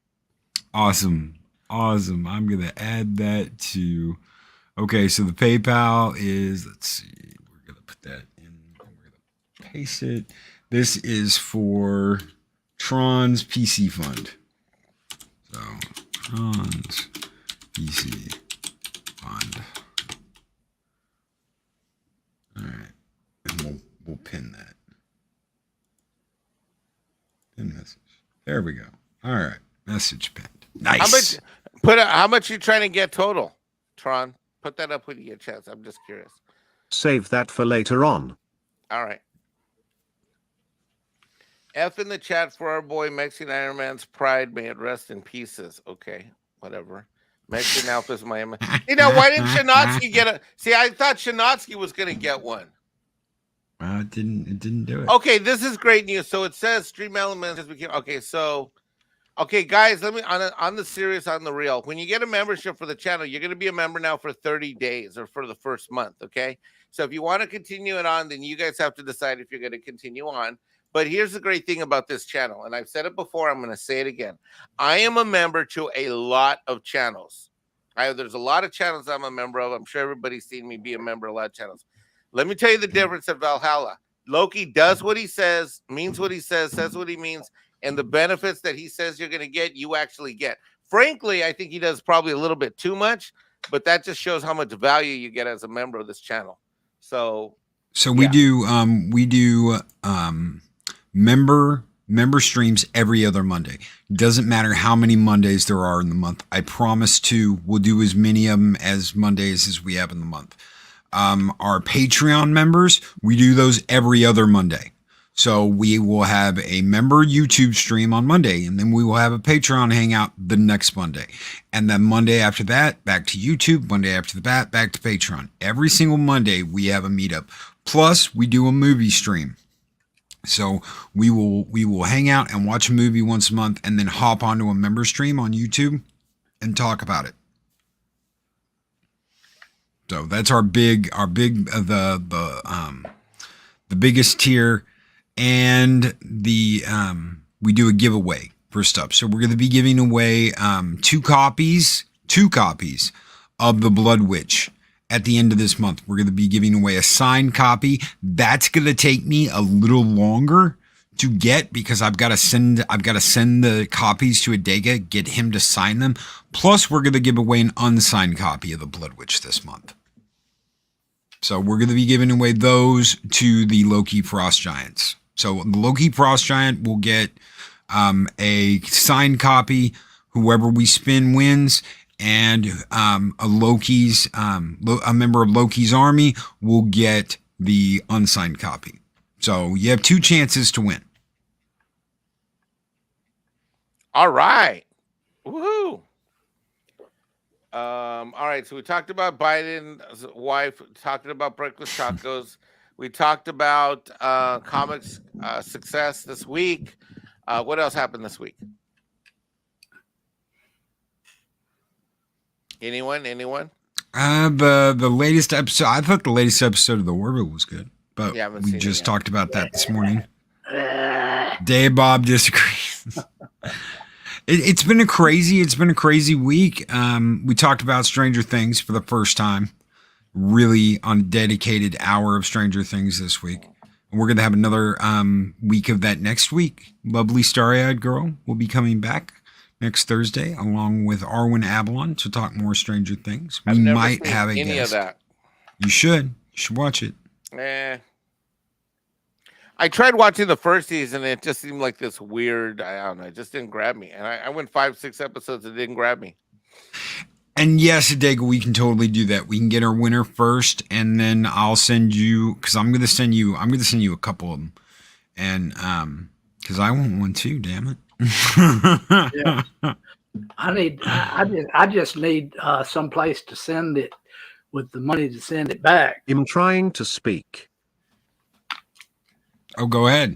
Speaker 2: Awesome. I'm going to add that to. Okay, so the PayPal is, let's see, we're going to put that in. We're going to paste it. This is for Tron's PC fund. So, Tron's PC fund. All right. And we'll pin that. Pin message. There we go. All right. Message pinned. Nice.
Speaker 4: How much you trying to get total, Tron? Put that up when you get a chance. I'm just curious.
Speaker 5: Save that for later on.
Speaker 4: All right. F in the chat for our boy Mexican Ironman's pride. May it rest in pieces. Okay, whatever. Mexican Alpha's my. You know, why didn't Shanotsky get a? See, I thought Shanotsky was going to get one.
Speaker 2: Well, it didn't do it.
Speaker 4: Okay, this is great news. So it says Stream Elements has become okay. So, okay, guys, let me on the serious, on the real. When you get a membership for the channel, you're going to be a member now for 30 days or for the first month. Okay, so if you want to continue it on, then you guys have to decide if you're going to continue on. But here's the great thing about this channel, and I've said it before. I'm going to say it again. I am a member to a lot of channels. There's a lot of channels I'm a member of. I'm sure everybody's seen me be a member of a lot of channels. Let me tell you the difference of Valhalla. Loki does what he says, means what he says what he means, and the benefits that he says you're going to get, you actually get. Frankly, I think he does probably a little bit too much, but that just shows how much value you get as a member of this channel. So
Speaker 2: we do member streams every other Monday. Doesn't matter how many Mondays there are in the month. I promise we'll do as many of them as Mondays as we have in the month. Our Patreon members, we do those every other Monday. So we will have a member YouTube stream on Monday, and then we will have a Patreon hangout the next Monday. And then Monday after that, back to YouTube. Monday after that, back to Patreon. Every single Monday, we have a meetup. Plus, we do a movie stream. So we will hang out and watch a movie once a month, and then hop onto a member stream on YouTube and talk about it. So that's the biggest tier, and we do a giveaway for stuff. So we're going to be giving away two copies of the Blood Witch at the end of this month. We're going to be giving away a signed copy. That's going to take me a little longer to get because I've got to send the copies to Adega, get him to sign them. Plus, we're going to give away an unsigned copy of the Blood Witch this month. So we're going to be giving away those to the Loki Frost Giants. So the Loki Frost Giant will get a signed copy. Whoever we spin wins, and a member of Loki's army will get the unsigned copy. So you have two chances to win.
Speaker 4: all right. Woohoo. All right, so we talked about Biden's wife, talking about breakfast tacos. We talked about comics success this week. What else happened this week? Anyone?
Speaker 2: The latest episode. I thought the latest episode of The Orville was good, but we just talked about that this morning. Dave Bob disagrees. It's been a crazy week. We talked about Stranger Things for the first time, really on a dedicated hour of Stranger Things this week. And we're going to have another week of that next week. Lovely Starry-Eyed Girl will be coming back next Thursday, along with Arwen Avalon, to talk more Stranger Things. We might have a guest. Any of that. You should watch it.
Speaker 4: I tried watching the first season. It just seemed like this weird. I don't know. It just didn't grab me. And I went 5-6 episodes. It didn't grab me.
Speaker 2: And yes, Adega, we can totally do that. We can get our winner first, and then I'll send you, because I'm going to send you a couple of them, and because I want one too. Damn it.
Speaker 3: Yeah. I just need some place to send it with the money to send it back.
Speaker 5: I'm trying to speak.
Speaker 2: Oh, go ahead.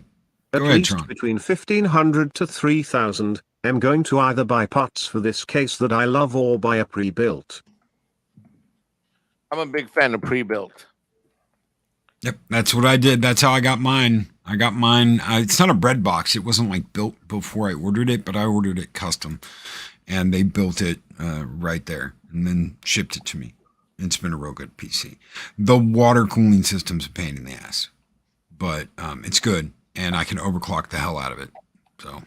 Speaker 5: At least Tron. Between 1,500 to 3,000. I'm going to either buy pots for this case that I love or buy a pre-built.
Speaker 4: I'm a big fan of pre-built.
Speaker 2: Yep, that's what I did. That's how I got mine. It's not a bread box. It wasn't like built before I ordered it, but I ordered it custom, and they built it right there and then shipped it to me. It's been a real good PC. The water cooling system's a pain in the ass, but it's good, and I can overclock the hell out of it. So.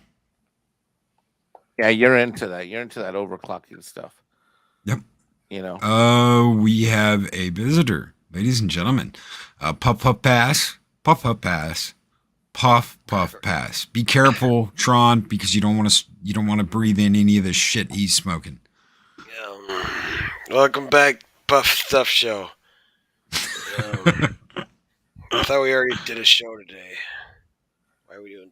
Speaker 4: Yeah, you're into that. You're into that overclocking stuff.
Speaker 2: Yep.
Speaker 4: You know.
Speaker 2: We have a visitor, ladies and gentlemen. Puff puff pass. Puff puff pass. Puff puff pass. Be careful, Tron, because you don't want to breathe in any of the shit he's smoking.
Speaker 6: Welcome back, Puff Stuff Show. I thought we already did a show today. Why are we doing?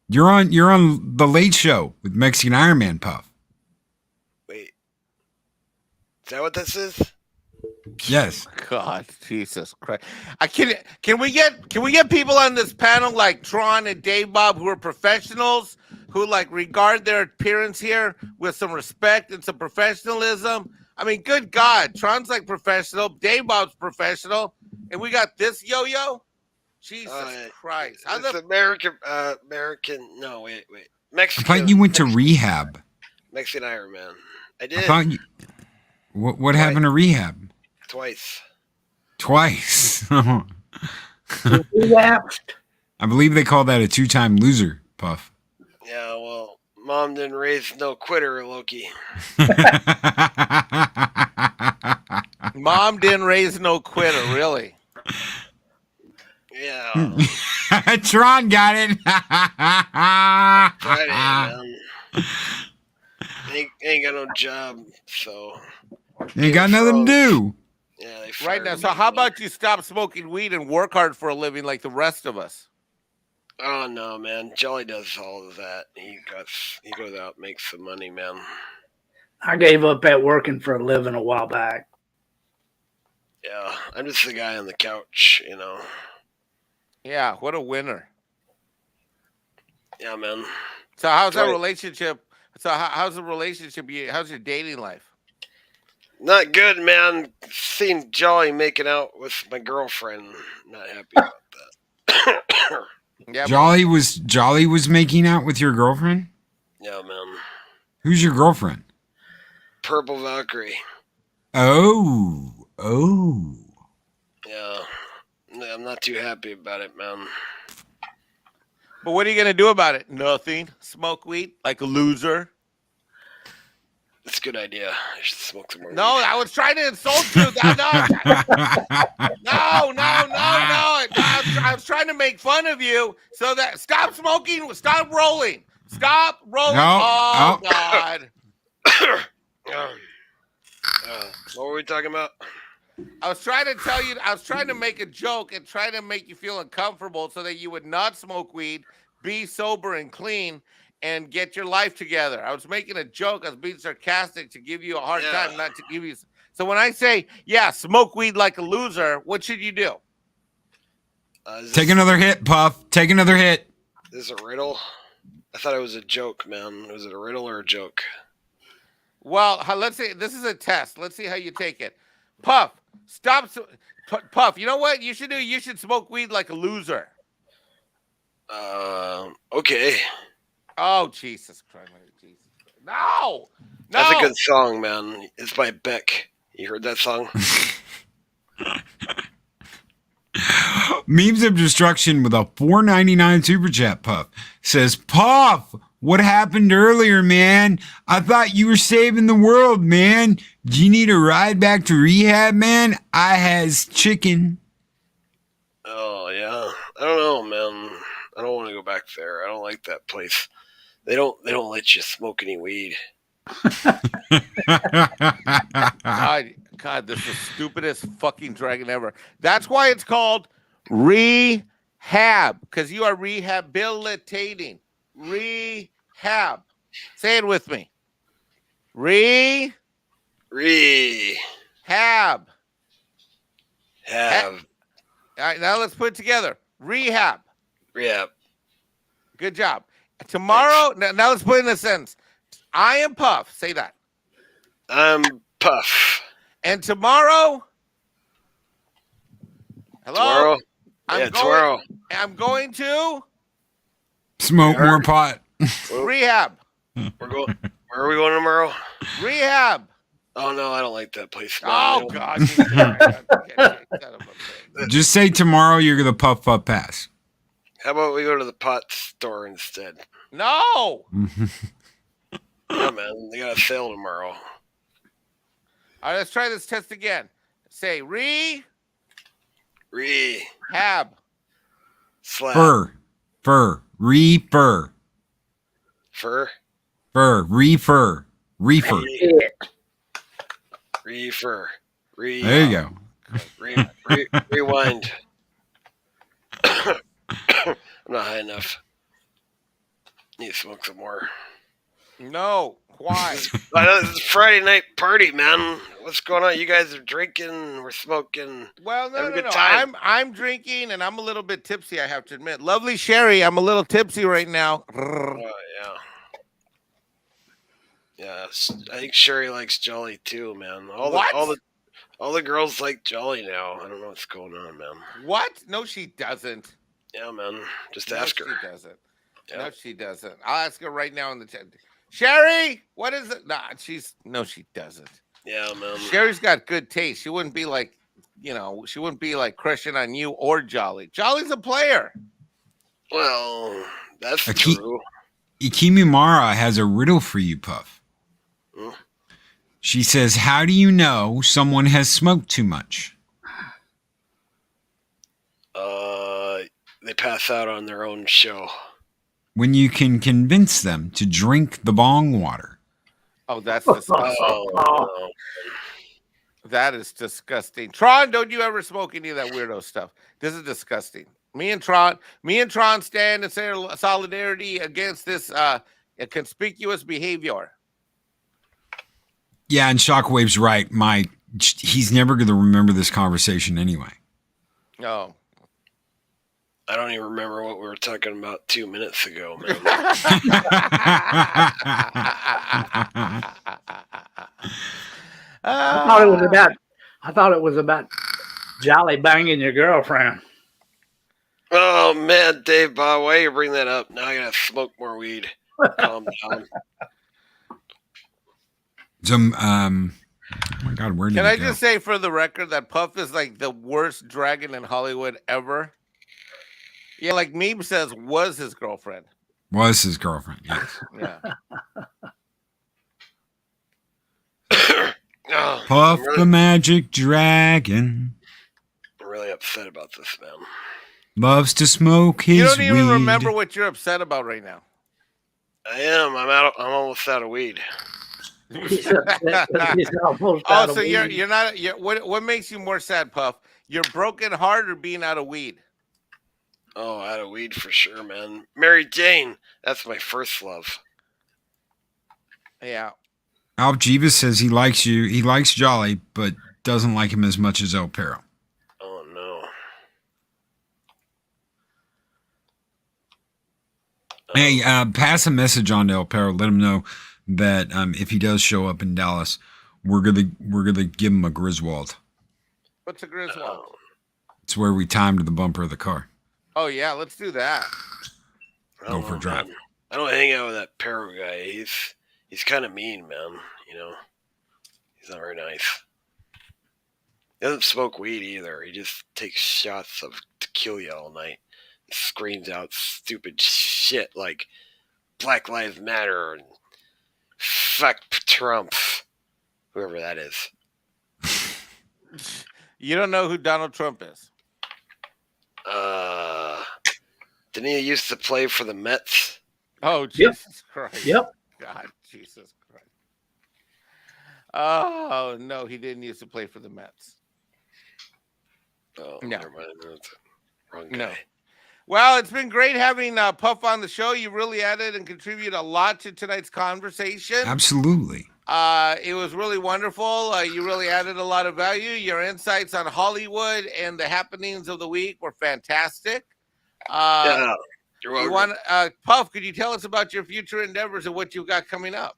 Speaker 2: You're on the Late Show with Mexican Ironman, Puff.
Speaker 6: Wait. Is that what this is?
Speaker 2: Yes.
Speaker 4: God, Jesus Christ! Can we get people on this panel like Tron and Dave Bob who are professionals who like regard their appearance here with some respect and some professionalism? I mean, good God, Tron's like professional, Dave Bob's professional, and we got this yo-yo. Jesus Christ! How's
Speaker 6: It's
Speaker 4: the
Speaker 6: American? No, wait.
Speaker 2: I
Speaker 6: Mexican.
Speaker 2: thought you went to rehab.
Speaker 6: Mexican Ironman. I
Speaker 2: I
Speaker 6: did
Speaker 2: thought you. What happened to rehab?
Speaker 6: twice.
Speaker 2: Twice.
Speaker 3: Relapsed.
Speaker 2: I believe they call that a 2-time loser, Puff.
Speaker 6: Yeah, well, Mom didn't raise no quitter, Loki.
Speaker 4: Mom didn't raise no quitter, really?
Speaker 6: Yeah.
Speaker 2: Tron got it.
Speaker 6: Friday, man. Ain't got no job, so.
Speaker 2: Ain't got nothing to do.
Speaker 6: Yeah, they
Speaker 4: Right
Speaker 6: fired
Speaker 4: now.
Speaker 6: me.
Speaker 4: So how about you stop smoking weed and work hard for a living like the rest of us?
Speaker 6: Oh no, man! Jolly does all of that. He goes out, and makes some money, man.
Speaker 3: I gave up at working for a living a while back.
Speaker 6: Yeah, I'm just the guy on the couch, you know.
Speaker 4: Yeah, what a winner.
Speaker 6: Yeah, man.
Speaker 4: So how's that
Speaker 6: Right.
Speaker 4: relationship? So how's the relationship? How's your dating life?
Speaker 6: Not good, man. Seeing Jolly making out with my girlfriend. Not happy about that.
Speaker 4: Yeah,
Speaker 2: Jolly was making out with your girlfriend?
Speaker 6: Yeah, man.
Speaker 2: Who's your girlfriend?
Speaker 6: Purple Valkyrie.
Speaker 2: Oh.
Speaker 6: Yeah. I'm not too happy about it, man.
Speaker 4: but what are you gonna do about it? Nothing. Smoke weed like a loser.
Speaker 6: It's a good idea. I should smoke some more.
Speaker 4: No,
Speaker 6: weed.
Speaker 4: I was trying to insult you. No. I was trying to make fun of you so that stop smoking, stop rolling. Stop rolling.
Speaker 2: No,
Speaker 4: Oh,
Speaker 2: no.
Speaker 4: God.
Speaker 6: What were we talking about?
Speaker 4: I was trying to tell you, I was trying to make a joke and try to make you feel uncomfortable so that you would not smoke weed, be sober and clean, and get your life together. I was making a joke. I was being sarcastic to give you a hard time, not to give you. So when I say, yeah, smoke weed like a loser, what should you do?
Speaker 2: Take another hit, Puff. Take another hit.
Speaker 6: Is this a riddle? I thought it was a joke, man. Was it a riddle or a joke?
Speaker 4: Well, let's see. This is a test. Let's see how you take it. Puff, stop. Puff, you know what you should do? You should smoke weed like a loser.
Speaker 6: Okay.
Speaker 4: Oh, Jesus Christ. No.
Speaker 6: That's a good song, man. It's by Beck. You heard that song?
Speaker 2: Memes of Destruction with a $4.99 super chat, Puff says, Puff, what happened earlier, man? I thought you were saving the world, man. Do you need a ride back to rehab, man? I has chicken.
Speaker 6: Oh, yeah. I don't know, man. I don't want to go back there. I don't like that place. They don't let you smoke any weed.
Speaker 4: God, this is the stupidest fucking dragon ever. That's why it's called rehab, because you are rehabilitating. Rehab. Say it with me. Rehab.
Speaker 6: Have.
Speaker 4: All right, now let's put it together. Rehab.
Speaker 6: Rehab.
Speaker 4: Good job. Tomorrow, now let's put it in a sentence. I am Puff. Say that.
Speaker 6: I'm Puff.
Speaker 4: And tomorrow. Hello?
Speaker 6: Tomorrow? Tomorrow.
Speaker 4: I'm going to
Speaker 2: Smoke more pot.
Speaker 4: rehab.
Speaker 6: Where are we going tomorrow?
Speaker 4: Rehab.
Speaker 6: Oh, no, I don't like that place. No,
Speaker 4: Oh, God.
Speaker 2: Just say tomorrow you're going to puff pass.
Speaker 6: How about we go to the pot store instead?
Speaker 4: No.
Speaker 6: Yeah, man. They got a sale tomorrow.
Speaker 4: All right, let's try this test again. Say rehab.
Speaker 6: Slap.
Speaker 2: Fur. Refer.
Speaker 6: Fur.
Speaker 2: Fur. Refer.
Speaker 6: Refer.
Speaker 2: There you go.
Speaker 6: Rewind. I'm not high enough. Need to smoke some more.
Speaker 4: No, why?
Speaker 6: I know this is Friday night party, man. What's going on? You guys are drinking. We're smoking.
Speaker 4: Well, no,
Speaker 6: Have a
Speaker 4: no,
Speaker 6: good
Speaker 4: no.
Speaker 6: time.
Speaker 4: I'm drinking and I'm a little bit tipsy. I have to admit. Lovely Sherry, I'm a little tipsy right now.
Speaker 6: Oh yeah. Yeah, I think Sherry likes Jolly too, man. All the girls like Jolly now. I don't know what's going on, man.
Speaker 4: What? No, she doesn't.
Speaker 6: Yeah, man. Just
Speaker 4: No,
Speaker 6: ask her.
Speaker 4: she doesn't.
Speaker 6: Yeah.
Speaker 4: No, she doesn't. I'll ask her right now in the chat. Sherry, what is it? Nah, no, she doesn't.
Speaker 6: Yeah, man.
Speaker 4: Sherry's got good taste. She wouldn't be like, she wouldn't be like crushing on you or Jolly. Jolly's a player.
Speaker 6: Well, that's true.
Speaker 2: Ikimimara has a riddle for you, Puff.
Speaker 6: Hmm?
Speaker 2: She says, how do you know someone has smoked too much?
Speaker 6: They pass out on their own show.
Speaker 2: When you can convince them to drink the bong water.
Speaker 4: Oh, that's disgusting.
Speaker 6: Oh,
Speaker 4: That is disgusting. Tron, don't you ever smoke any of that weirdo stuff. This is disgusting. Me and Tron stand in solidarity against this conspicuous behavior.
Speaker 2: Yeah, and Shockwave's right. He's never going to remember this conversation anyway.
Speaker 4: Oh.
Speaker 6: I don't even remember what we were talking about 2 minutes ago, man.
Speaker 3: I thought it was about Jolly banging your girlfriend.
Speaker 6: Oh man, Dave Bob, why you bring that up? Now I gotta smoke more weed. Calm down.
Speaker 2: Oh my God, where did
Speaker 4: Can
Speaker 2: it
Speaker 4: I
Speaker 2: go?
Speaker 4: just say for the record that Puff is like the worst dragon in Hollywood ever? Yeah, like Meme says, was his girlfriend.
Speaker 2: Was his girlfriend, yes.
Speaker 4: Yeah.
Speaker 6: Oh,
Speaker 2: Puff the Magic Dragon
Speaker 6: I'm really upset about this, man.
Speaker 2: loves to smoke his
Speaker 4: You don't even
Speaker 2: weed.
Speaker 4: remember what you're upset about right now.
Speaker 6: I am. I'm almost out of weed.
Speaker 3: He's almost
Speaker 4: Oh,
Speaker 3: out of
Speaker 4: so
Speaker 3: weed.
Speaker 4: you're not. What makes you more sad, Puff? Your broken heart or being out of weed?
Speaker 6: Oh, out of weed for sure, man. Mary Jane, that's my first love.
Speaker 4: Yeah.
Speaker 2: Alp Jeebus says he likes you. He likes Jolly, but doesn't like him as much as El Perro.
Speaker 6: Oh no.
Speaker 2: Hey, pass a message on to El Perro. Let him know that if he does show up in Dallas, we're gonna give him a Griswold.
Speaker 4: What's a Griswold?
Speaker 2: It's where we timed the bumper of the car.
Speaker 4: Oh yeah, let's do that.
Speaker 2: Go for a drive.
Speaker 6: Man. I don't hang out with that Perro guy. He's kind of mean, man. You know, he's not very nice. He doesn't smoke weed either. He just takes shots of tequila all night. He screams out stupid shit like Black Lives Matter and fuck Trump, whoever that is.
Speaker 4: You don't know who Donald Trump is?
Speaker 6: Didn't he used to play for the Mets?
Speaker 4: Oh, Jesus Christ.
Speaker 3: Yep.
Speaker 4: God, Jesus Christ. Oh, no, he didn't used to play for the Mets.
Speaker 6: Oh,
Speaker 4: No.
Speaker 6: never mind. That's the wrong guy.
Speaker 4: No. Well, it's been great having Puff on the show. You really added and contributed a lot to tonight's conversation.
Speaker 2: Absolutely.
Speaker 4: It was really wonderful. You really added a lot of value. Your insights on Hollywood and the happenings of the week were fantastic.
Speaker 6: Yeah, you're welcome.
Speaker 4: Puff, could you tell us about your future endeavors and what you've got coming up?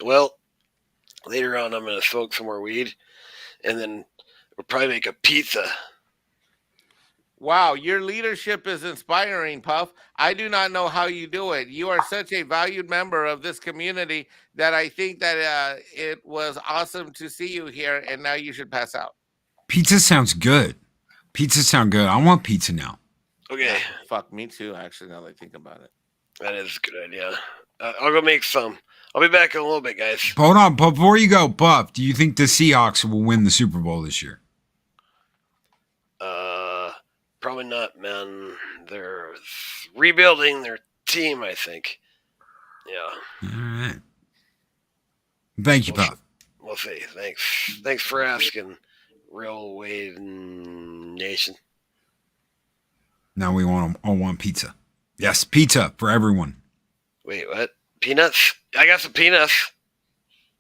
Speaker 6: Well, later on, I'm going to smoke some more weed, and then we'll probably make a pizza.
Speaker 4: Wow, your leadership is inspiring, Puff. I do not know how you do it. You are such a valued member of this community that I think that it was awesome to see you here, and now you should pass out.
Speaker 2: Pizza sounds good. Pizza sound good. I want pizza now.
Speaker 6: Okay,
Speaker 4: Fuck, me too, actually, now that I think about it.
Speaker 6: that is a good idea. I'll go make some. I'll be back in a little bit, guys.
Speaker 2: Hold on, before you go, Puff, do you think the Seahawks will win the Super Bowl this year?
Speaker 6: Probably not, man. They're rebuilding their team, I think. Yeah.
Speaker 2: All right. Thank you, Puff.
Speaker 6: We'll see. Thanks for asking. Real Wave Nation.
Speaker 2: Now we all want pizza. Yes, pizza for everyone.
Speaker 6: Wait, what? Peanuts? I got some peanuts.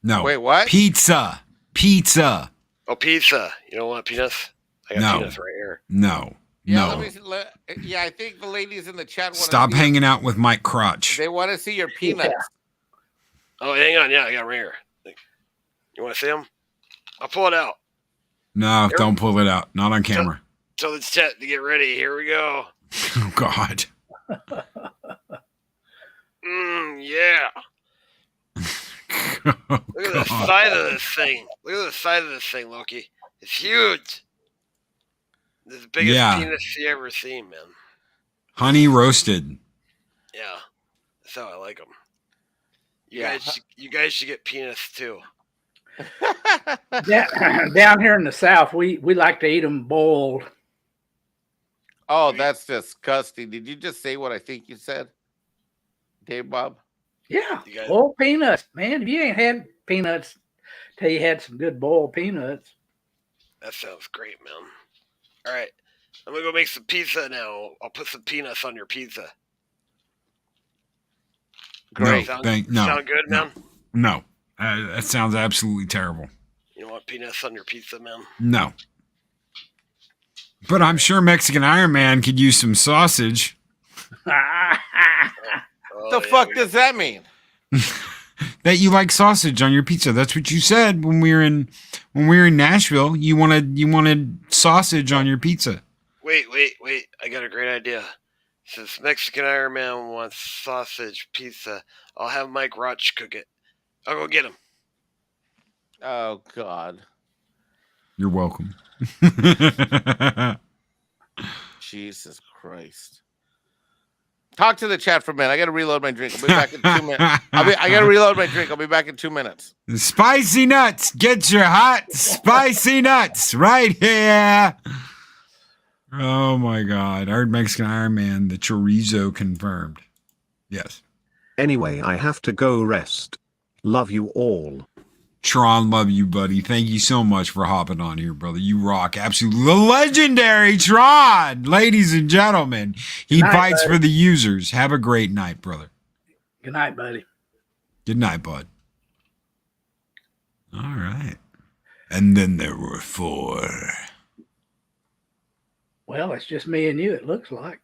Speaker 2: No.
Speaker 4: Wait, what?
Speaker 2: Pizza. Pizza.
Speaker 6: Oh, pizza. You don't want peanuts? I got
Speaker 2: No.
Speaker 6: peanuts right here.
Speaker 2: No.
Speaker 4: Yeah,
Speaker 2: No.
Speaker 4: yeah, I think the ladies in the chat want
Speaker 2: Stop
Speaker 4: to see
Speaker 2: hanging out with Mike Crotch.
Speaker 4: They want to see your peanuts.
Speaker 6: Oh, hang on. Yeah, I got them right here. You want to see them? I'll pull it out.
Speaker 2: No, don't pull it out. Not on camera.
Speaker 6: Tell the chat to get ready. Here we go.
Speaker 2: Oh, God.
Speaker 6: Yeah.
Speaker 2: Oh,
Speaker 6: Look at the side of this thing. Look at the side of this thing, Loki. It's huge. This is the biggest penis you ever seen, man.
Speaker 2: Honey roasted.
Speaker 6: Yeah. That's how I like them. You guys should get penis too.
Speaker 3: Down here in the South, we like to eat them boiled.
Speaker 4: Oh, that's disgusting. Did you just say what I think you said, Dave Bob?
Speaker 3: Yeah, boiled peanuts, man. If you ain't had peanuts till you had some good boiled peanuts.
Speaker 6: That sounds great, man. All right, I'm gonna go make some pizza now. I'll put some peanuts on your pizza.
Speaker 4: Great.
Speaker 6: Sound good, man?
Speaker 2: No. That sounds absolutely terrible.
Speaker 6: You don't want peanuts on your pizza, man?
Speaker 2: No. But I'm sure Mexican Ironman could use some sausage.
Speaker 4: The fuck does that mean?
Speaker 2: That you like sausage on your pizza. That's what you said when we were in Nashville. You wanted sausage on your pizza.
Speaker 6: Wait. I got a great idea. Since Mexican Ironman wants sausage pizza, I'll have Mike Roach cook it. I'll go get him.
Speaker 4: Oh, God.
Speaker 2: You're welcome.
Speaker 4: Jesus Christ. Talk to the chat for a minute. I got to reload my drink. I'll be back in 2 minutes. I got to reload my drink. I'll be back in 2 minutes.
Speaker 2: Spicy nuts. Get your hot spicy nuts right here. Oh, my God. I heard Mexican Ironman, the chorizo confirmed. Yes.
Speaker 5: Anyway, I have to go rest. Love you all.
Speaker 2: Tron, love you, buddy. Thank you so much for hopping on here, brother. You rock. Absolutely. The legendary Tron, ladies and gentlemen. He fights for the users. Have a great night, brother.
Speaker 3: Good night, buddy.
Speaker 2: Good night, bud. All right. And then there were 4.
Speaker 3: Well, it's just me and you, it looks like.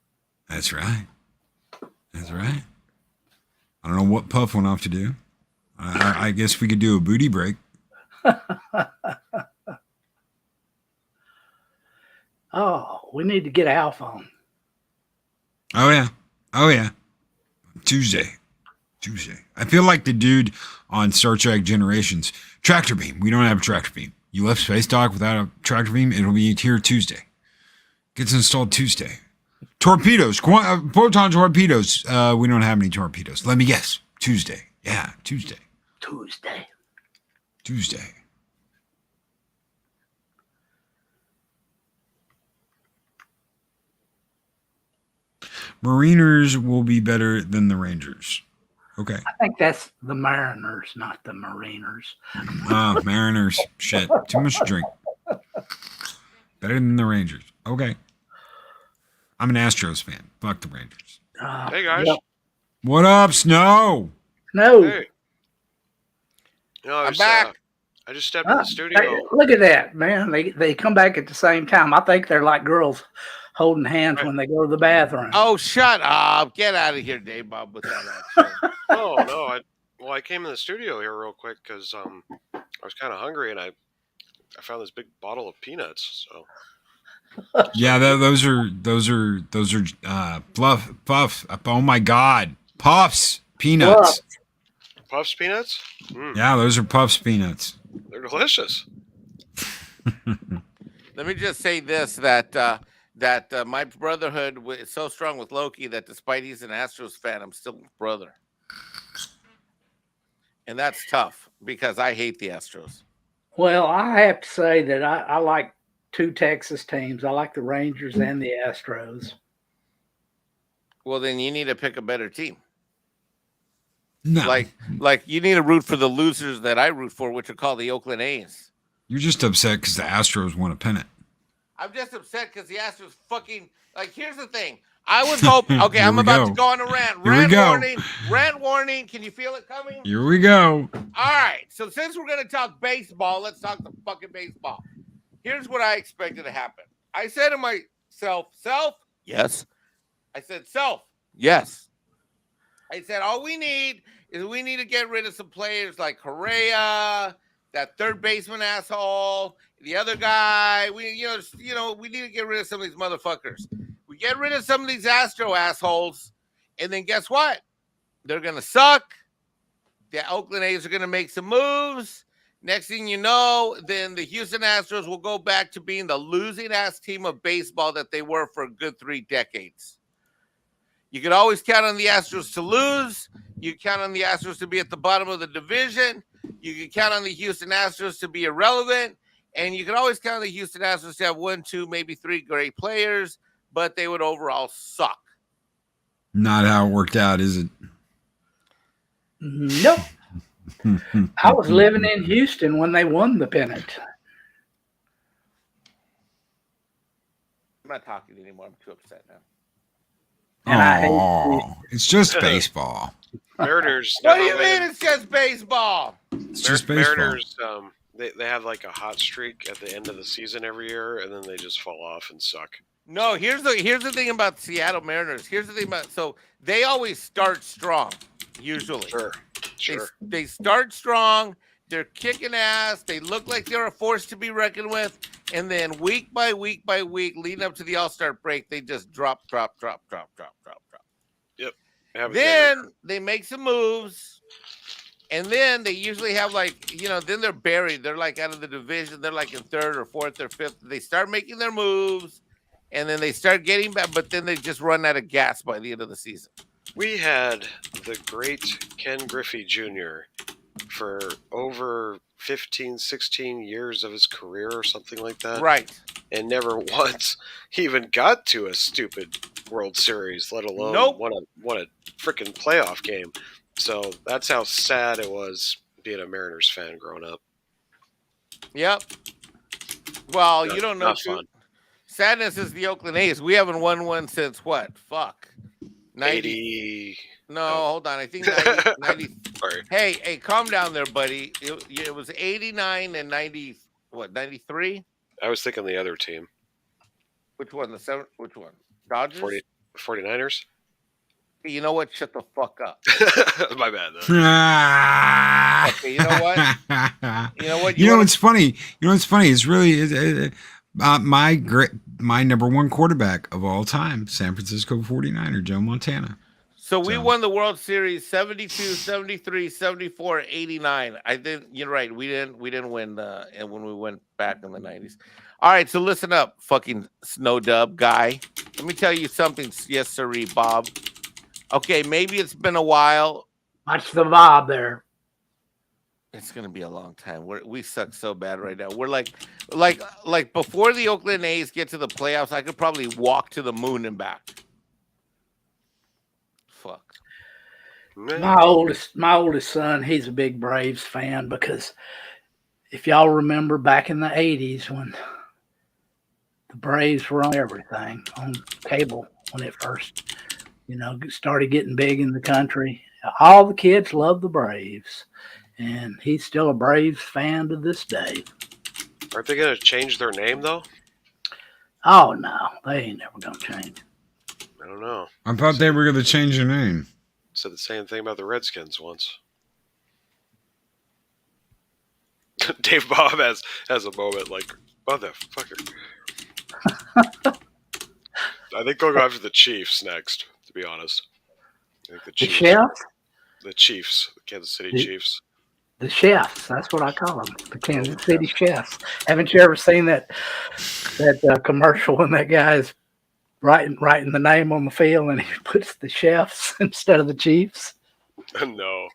Speaker 2: That's right. That's right. I don't know what Puff went off to do. I guess we could do a booty break.
Speaker 3: Oh, we need to get Alf on.
Speaker 2: Oh, yeah. Tuesday. I feel like the dude on Star Trek Generations. Tractor beam. We don't have a tractor beam. You left Space Dock without a tractor beam. It'll be here Tuesday. Gets installed Tuesday. Torpedoes. Proton torpedoes. We don't have any torpedoes. Let me guess. Tuesday. Yeah, Tuesday. Mariners will be better than the Rangers. Okay.
Speaker 3: I think that's the Mariners, not the Mariners.
Speaker 2: Mariners. Shit. Too much to drink. Better than the Rangers. Okay. I'm an Astros fan. Fuck the Rangers.
Speaker 6: Hey, guys.
Speaker 3: Yep.
Speaker 2: What up, Snow?
Speaker 3: No.
Speaker 6: Hey.
Speaker 4: I'm back.
Speaker 6: I just stepped in the studio.
Speaker 3: Hey, look at that, man. They come back at the same time. I think they're like girls holding hands when they go to the bathroom.
Speaker 4: Oh, shut up. Get out of here, Dave Bob, with that action.
Speaker 6: No. I came in the studio here real quick because I was kind of hungry and I found this big bottle of peanuts. So
Speaker 2: Yeah, those are Puff. Oh my God, Puffs peanuts.
Speaker 6: Puffs peanuts?
Speaker 2: Yeah, those are Puffs peanuts.
Speaker 6: They're delicious.
Speaker 4: Let me just say this, that my brotherhood is so strong with Loki that despite he's an Astros fan, I'm still his brother. And that's tough because I hate the Astros.
Speaker 3: Well, I have to say that I like 2 Texas teams. I like the Rangers and the Astros.
Speaker 4: Well, then you need to pick a better team.
Speaker 2: No.
Speaker 4: Like you need to root for the losers that I root for, which are called the Oakland A's.
Speaker 2: You're just upset because the Astros won a pennant.
Speaker 4: I'm just upset because the Astros fucking like. Here's the thing. I was hoping. Okay,
Speaker 2: Here
Speaker 4: I'm
Speaker 2: we
Speaker 4: about
Speaker 2: go.
Speaker 4: to go on a rant.
Speaker 2: Here we
Speaker 4: Rant
Speaker 2: go.
Speaker 4: warning. Rant warning. Can you feel it coming?
Speaker 2: Here we go.
Speaker 4: All right. So since we're gonna talk baseball, let's talk the fucking baseball. Here's what I expected to happen. I said to myself, self, yes. I said, self, yes. I said, all we need is we need to get rid of some players like Correa, that third baseman asshole, the other guy. We need to get rid of some of these motherfuckers. We get rid of some of these Astro assholes, and then guess what? They're gonna suck. The Oakland A's are gonna make some moves. Next thing you know, then the Houston Astros will go back to being the losing ass team of baseball that they were for a good 3 decades. You can always count on the Astros to lose. You count on the Astros to be at the bottom of the division. You can count on the Houston Astros to be irrelevant. And you can always count on the Houston Astros to have 1, 2, maybe 3 great players, but they would overall suck.
Speaker 2: Not how it worked out, is it?
Speaker 3: Nope. I was living in Houston when they won the pennant.
Speaker 4: I'm not talking anymore. I'm too upset now.
Speaker 2: Oh, it's just baseball.
Speaker 6: Mariners.
Speaker 4: What do you mean it's just baseball?
Speaker 2: It's just baseball.
Speaker 6: Mariners. They have like a hot streak at the end of the season every year, and then they just fall off and suck.
Speaker 4: No, here's the thing about Seattle Mariners. Here's the thing about so they always start strong, usually.
Speaker 6: Sure.
Speaker 4: They start strong. They're kicking ass. They look like they're a force to be reckoned with. And then week by week by week, leading up to the All-Star break, they just drop.
Speaker 6: Yep.
Speaker 4: Then they make some moves. And then they usually have then they're buried. They're like out of the division. They're like in 3rd or 4th or 5th. They start making their moves. And then they start getting back. But then they just run out of gas by the end of the season.
Speaker 6: We had the great Ken Griffey Jr. for over 15, 16 years of his career or something like that.
Speaker 4: Right.
Speaker 6: And never once he even got to a stupid World Series, let alone won a freaking playoff game. So that's how sad it was being a Mariners fan growing up.
Speaker 4: Yep. Well,
Speaker 6: Not,
Speaker 4: you don't know.
Speaker 6: Not fun.
Speaker 4: Sadness is the Oakland A's. We haven't won one since what? Fuck.
Speaker 6: 80.
Speaker 4: No, hold on. I think 90.
Speaker 6: Sorry.
Speaker 4: Hey, calm down there, buddy. It was 89 and 90. What? 93?
Speaker 6: I was thinking the other team.
Speaker 4: Which one? Which one? Dodgers?
Speaker 6: 49ers?
Speaker 4: You know what? Shut the fuck up.
Speaker 6: My bad, though.
Speaker 4: Okay, you know what? You know what?
Speaker 2: You know what's funny? It's really my number one quarterback of all time, San Francisco 49er, Joe Montana.
Speaker 4: So we won the World Series 72, 73, 74, 89. I didn't. You're right. We didn't win when we went back in the 90s. All right, so listen up, fucking snow dub guy. Let me tell you something, yes, sirree, Bob. Okay, maybe it's been a while.
Speaker 3: Watch the Bob there.
Speaker 4: It's gonna be a long time. We suck so bad right now. We're like before the Oakland A's get to the playoffs, I could probably walk to the moon and back. Fuck.
Speaker 3: My oldest son, he's a big Braves fan because if y'all remember back in the 80s when the Braves were on everything, on cable when it first, started getting big in the country, all the kids love the Braves. And he's still a Braves fan to this day.
Speaker 6: Aren't they going to change their name, though?
Speaker 3: Oh, no. They ain't never going to change.
Speaker 6: I don't know.
Speaker 2: I thought they were going to change their name.
Speaker 6: Said the same thing about the Redskins once. Dave Bob has a moment like, motherfucker. I think they'll go after the Chiefs next, to be honest. I think the Chiefs.
Speaker 3: The Chefs?
Speaker 6: The Chiefs. The Kansas City Chiefs.
Speaker 3: The Chefs. That's what I call them. The Kansas City Chefs. Haven't you ever seen that commercial when that guy's writing the name on the field and he puts the Chefs instead of the Chiefs?
Speaker 6: No.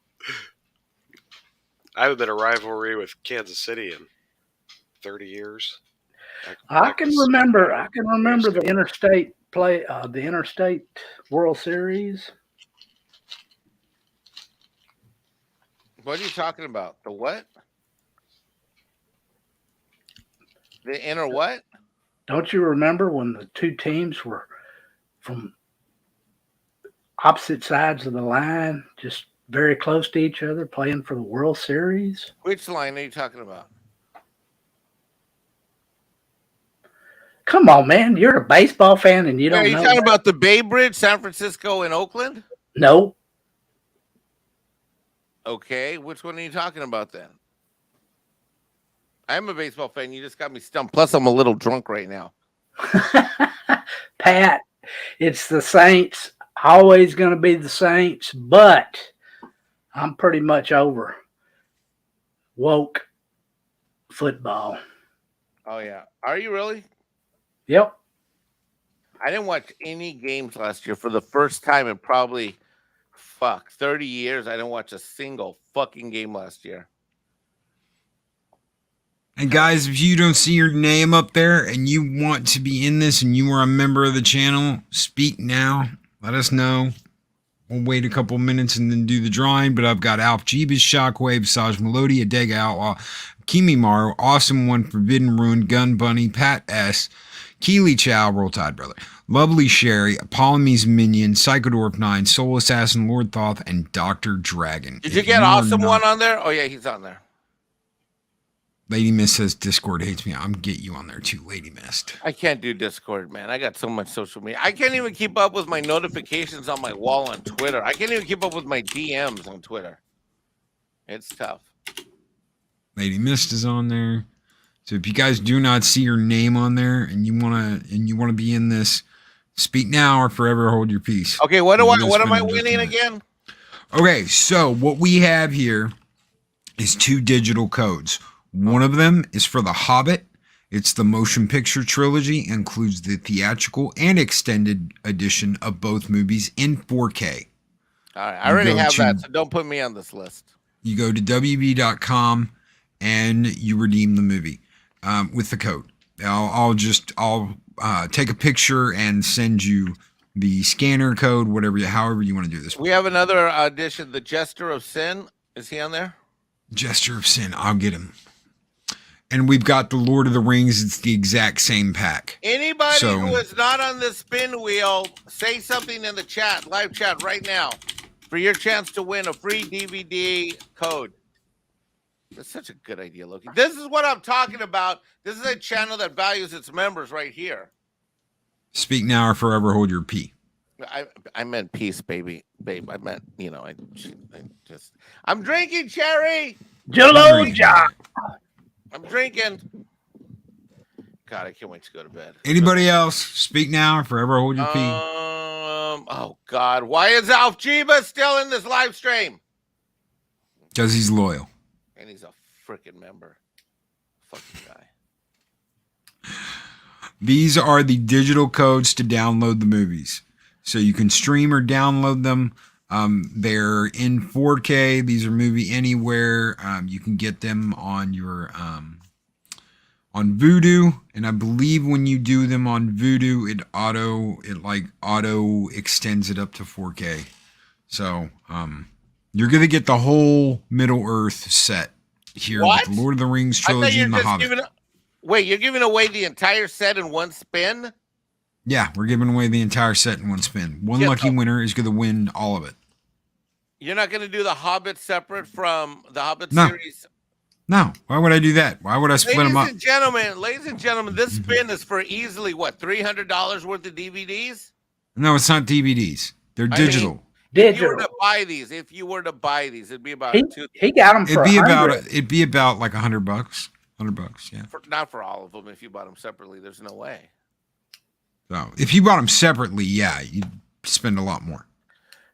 Speaker 6: I haven't been a rivalry with Kansas City in 30 years.
Speaker 3: I can remember the interstate the interstate World Series.
Speaker 4: What are you talking about? The what? The inner what?
Speaker 3: Don't you remember when the two teams were from opposite sides of the line, just very close to each other, playing for the World Series?
Speaker 4: Which line are you talking about?
Speaker 3: Come on, man. You're a baseball fan and you
Speaker 4: Are
Speaker 3: don't
Speaker 4: you
Speaker 3: know.
Speaker 4: talking about the Bay Bridge, San Francisco, and Oakland?
Speaker 3: No.
Speaker 4: Okay, which one are you talking about then? I'm a baseball fan. You just got me stumped. Plus, I'm a little drunk right now.
Speaker 3: Pat, it's the Saints. Always going to be the Saints, but I'm pretty much over woke football.
Speaker 4: Oh, yeah. Are you really?
Speaker 3: Yep.
Speaker 4: I didn't watch any games last year for the first time in probably, 30 years. I didn't watch a single fucking game last year.
Speaker 2: And guys, if you don't see your name up there and you want to be in this and you are a member of the channel, speak now. Let us know. We'll wait a couple minutes and then do the drawing. But I've got Alf Jeebus, Shockwave, Saj Melody, Adega Outlaw, Kimi Maru, Awesome One, Forbidden Ruin, Gun Bunny, Pat S., Keely Chow, Roll Tide Brother, Lovely Sherry, Apollome's Minion, Psychodorp 9, Soul Assassin, Lord Thoth, and Dr. Dragon.
Speaker 4: Did you get Awesome One on there? Oh, yeah, he's on there.
Speaker 2: Lady Mist says Discord hates me. I'm get you on there too, Lady Mist.
Speaker 4: I can't do Discord, man. I got so much social media. I can't even keep up with my notifications on my wall on Twitter. I can't even keep up with my DMs on Twitter. It's tough.
Speaker 2: Lady Mist is on there. So if you guys do not see your name on there and you wanna be in this, speak now or forever hold your peace.
Speaker 4: Okay, what am I winning again?
Speaker 2: Okay, so what we have here is 2 digital codes. One of them is for The Hobbit. It's the motion picture trilogy, includes the theatrical and extended edition of both movies in 4K.
Speaker 4: All right, I already have that, so don't put me on this list.
Speaker 2: You go to WB.com and you redeem the movie with the code. I'll take a picture and send you the scanner code, however you want to do this.
Speaker 4: We have another edition, The Jester of Sin. Is he on there?
Speaker 2: Jester of Sin. I'll get him. And we've got the Lord of the Rings. It's the exact same pack.
Speaker 4: Anybody who is not on the spin wheel, say something in the chat, live chat right now, for your chance to win a free DVD code. That's such a good idea, Loki. This is what I'm talking about. This is a channel that values its members right here.
Speaker 2: Speak now or forever hold your pee.
Speaker 4: I meant peace, baby. Babe, I meant, I'm drinking, Cherry.
Speaker 3: Geloja.
Speaker 4: I'm drinking. God, I can't wait to go to bed.
Speaker 2: Anybody else? Speak now or forever hold your pee.
Speaker 4: Oh God, why is Alf Jeebus still in this live stream?
Speaker 2: Because he's loyal.
Speaker 4: And he's a freaking member. Fucking guy.
Speaker 2: These are the digital codes to download the movies. So you can stream or download them. They're in 4K. These are Movie Anywhere. You can get them on your on Vudu, and I believe when you do them on Vudu, it auto extends it up to 4K. So you're gonna get the whole Middle Earth set here with the Lord of the Rings trilogy and The Hobbit.
Speaker 4: Wait, you're giving away the entire set in one spin?
Speaker 2: Yeah, we're giving away the entire set in one spin. One lucky winner is going to win all of it.
Speaker 4: You're not going to do The Hobbit separate from the Hobbit series?
Speaker 2: No. Why would I do that? Why would I split them up?
Speaker 4: Ladies and gentlemen, this spin is for easily, $300 worth of DVDs?
Speaker 2: No, it's not DVDs. They're digital.
Speaker 4: If you were to buy these, it'd be about
Speaker 3: he got them for
Speaker 2: it'd be about like $100. $100, yeah.
Speaker 4: Not for all of them. If you bought them separately, there's no way.
Speaker 2: So if you bought them separately, yeah, you'd spend a lot more.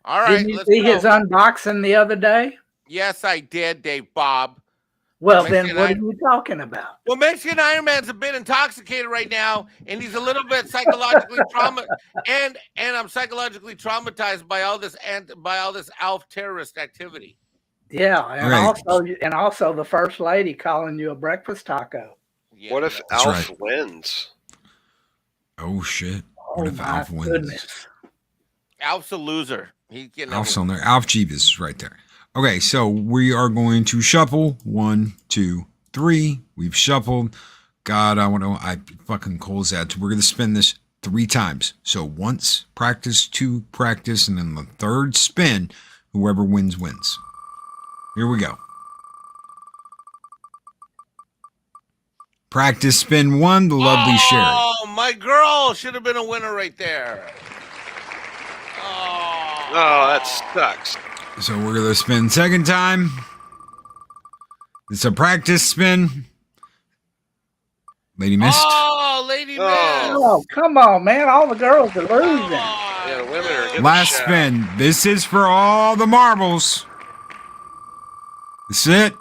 Speaker 4: All right.
Speaker 3: Did you see his unboxing the other day?
Speaker 4: Yes, I did, Dave Bob.
Speaker 3: Well, then what are you talking about?
Speaker 4: Well, Mexican Ironman's a bit intoxicated right now, and he's a little bit psychologically and I'm psychologically traumatized by all this Alf terrorist activity.
Speaker 3: Yeah, and also the first lady calling you a breakfast taco.
Speaker 6: Yeah, what if Alf wins?
Speaker 2: Oh shit! What if Alf wins?
Speaker 3: Goodness.
Speaker 4: Alf's a loser.
Speaker 2: Alf's on there. Alf Jeebus is right there. Okay, so we are going to shuffle 1, 2, 3. We've shuffled. God, I fucking calls that. We're going to spin this 3 times. So once, practice, 2, practice, and then the 3rd spin, whoever wins, wins. Here we go. Practice spin 1, the lovely Sherry.
Speaker 4: Oh, my girl should have been a winner right there.
Speaker 6: Oh, that sucks.
Speaker 2: So we're going to spin 2nd time. It's a practice spin. Lady missed.
Speaker 4: Oh, lady missed.
Speaker 3: Oh, come on, man. All the girls are losing.
Speaker 6: Yeah, the women are getting
Speaker 2: Last
Speaker 6: the shout.
Speaker 2: spin. This is for all the marbles. This is it.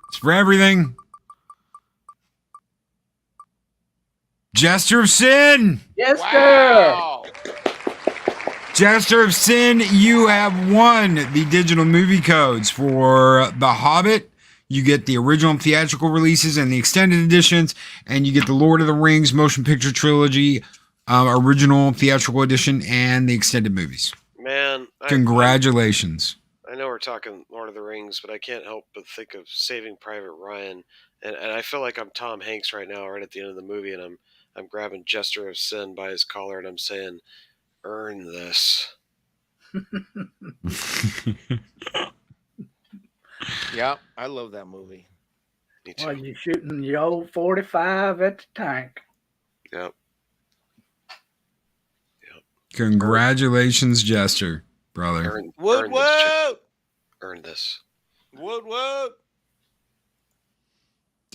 Speaker 2: It's for everything. Jester of Sin.
Speaker 3: Yes, sir.
Speaker 4: Wow.
Speaker 2: Jester of Sin, you have won the digital movie codes for The Hobbit. You get the original theatrical releases and the extended editions, and you get the Lord of the Rings motion picture trilogy, original theatrical edition, and the extended movies.
Speaker 6: Man,
Speaker 2: Congratulations.
Speaker 6: I know we're talking Lord of the Rings, but I can't help but think of Saving Private Ryan, and I feel like I'm Tom Hanks right now, right at the end of the movie, and I'm grabbing Jester of Sin by his collar, and I'm saying, "Earn this."
Speaker 4: Yeah, I love that movie.
Speaker 6: Me too.
Speaker 3: Well, you're shooting your old 45 at the tank.
Speaker 6: Yep.
Speaker 2: Congratulations, Jester, brother.
Speaker 4: Woot woot!
Speaker 6: Earn this.
Speaker 4: Woot woot!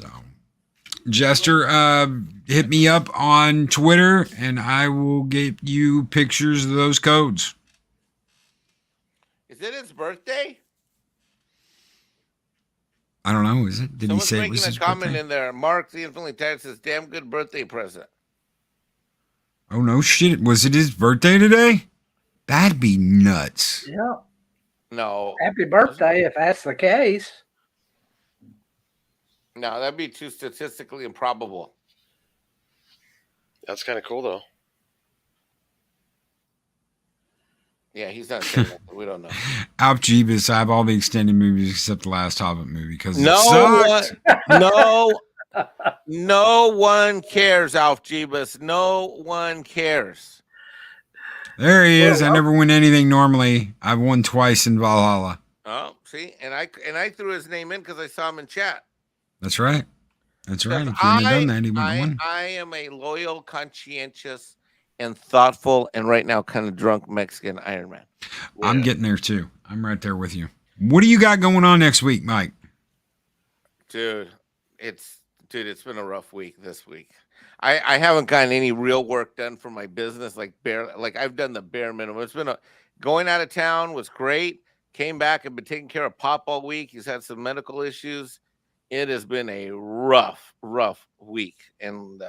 Speaker 2: So, Jester, hit me up on Twitter, and I will get you pictures of those codes.
Speaker 4: Is it his birthday?
Speaker 2: I don't know. Is it? Did
Speaker 4: Someone's
Speaker 2: he say it
Speaker 4: making
Speaker 2: was
Speaker 4: a
Speaker 2: his
Speaker 4: comment
Speaker 2: birthday?
Speaker 4: in there. Mark, the Infinitely Tired, says, "Damn good birthday present."
Speaker 2: Oh no, shit! Was it his birthday today? That'd be nuts.
Speaker 3: Yeah.
Speaker 4: No,
Speaker 3: Happy birthday if that's the case.
Speaker 4: no, that'd be too statistically improbable.
Speaker 6: That's kind of cool, though.
Speaker 4: Yeah, he's not saying that. We don't know.
Speaker 2: Alp Jeebus, I have all the extended movies except the last Hobbit movie because it
Speaker 4: No
Speaker 2: sucked.
Speaker 4: no one cares, Alf Jeebus. No one cares.
Speaker 2: There he is.
Speaker 3: Well,
Speaker 2: I never win anything normally. I've won twice in Valhalla.
Speaker 4: Oh, see, and I threw his name in because I saw him in chat.
Speaker 2: That's right. That's right. If you
Speaker 4: I,
Speaker 2: hadn't done that, he would have won.
Speaker 4: I am a loyal, conscientious, and thoughtful, and right now kind of drunk Mexican Ironman.
Speaker 2: I'm getting there too. I'm right there with you. What do you got going on next week, Mike?
Speaker 4: Dude, it's been a rough week this week. I haven't gotten any real work done for my business, like I've done the bare minimum. It's been going out of town was great. Came back and been taking care of Pop all week. He's had some medical issues. It has been a rough week, and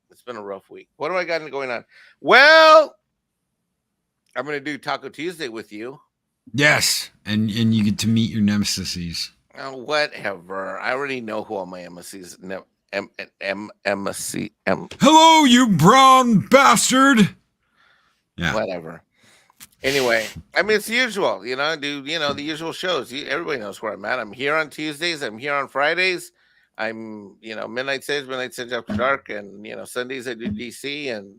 Speaker 4: it's been a rough week. What do I got going on? Well, I'm going to do Taco Tuesday with you.
Speaker 2: Yes, and you get to meet your nemesis.
Speaker 4: Oh, whatever. I already know who all my nemesis.
Speaker 2: Hello, you brown bastard. Yeah.
Speaker 4: Whatever. Anyway, I mean, it's the usual, I do, the usual shows. Everybody knows where I'm at. I'm here on Tuesdays. I'm here on Fridays. I'm, Midnight Sage After Dark. And, Sundays I do DC and,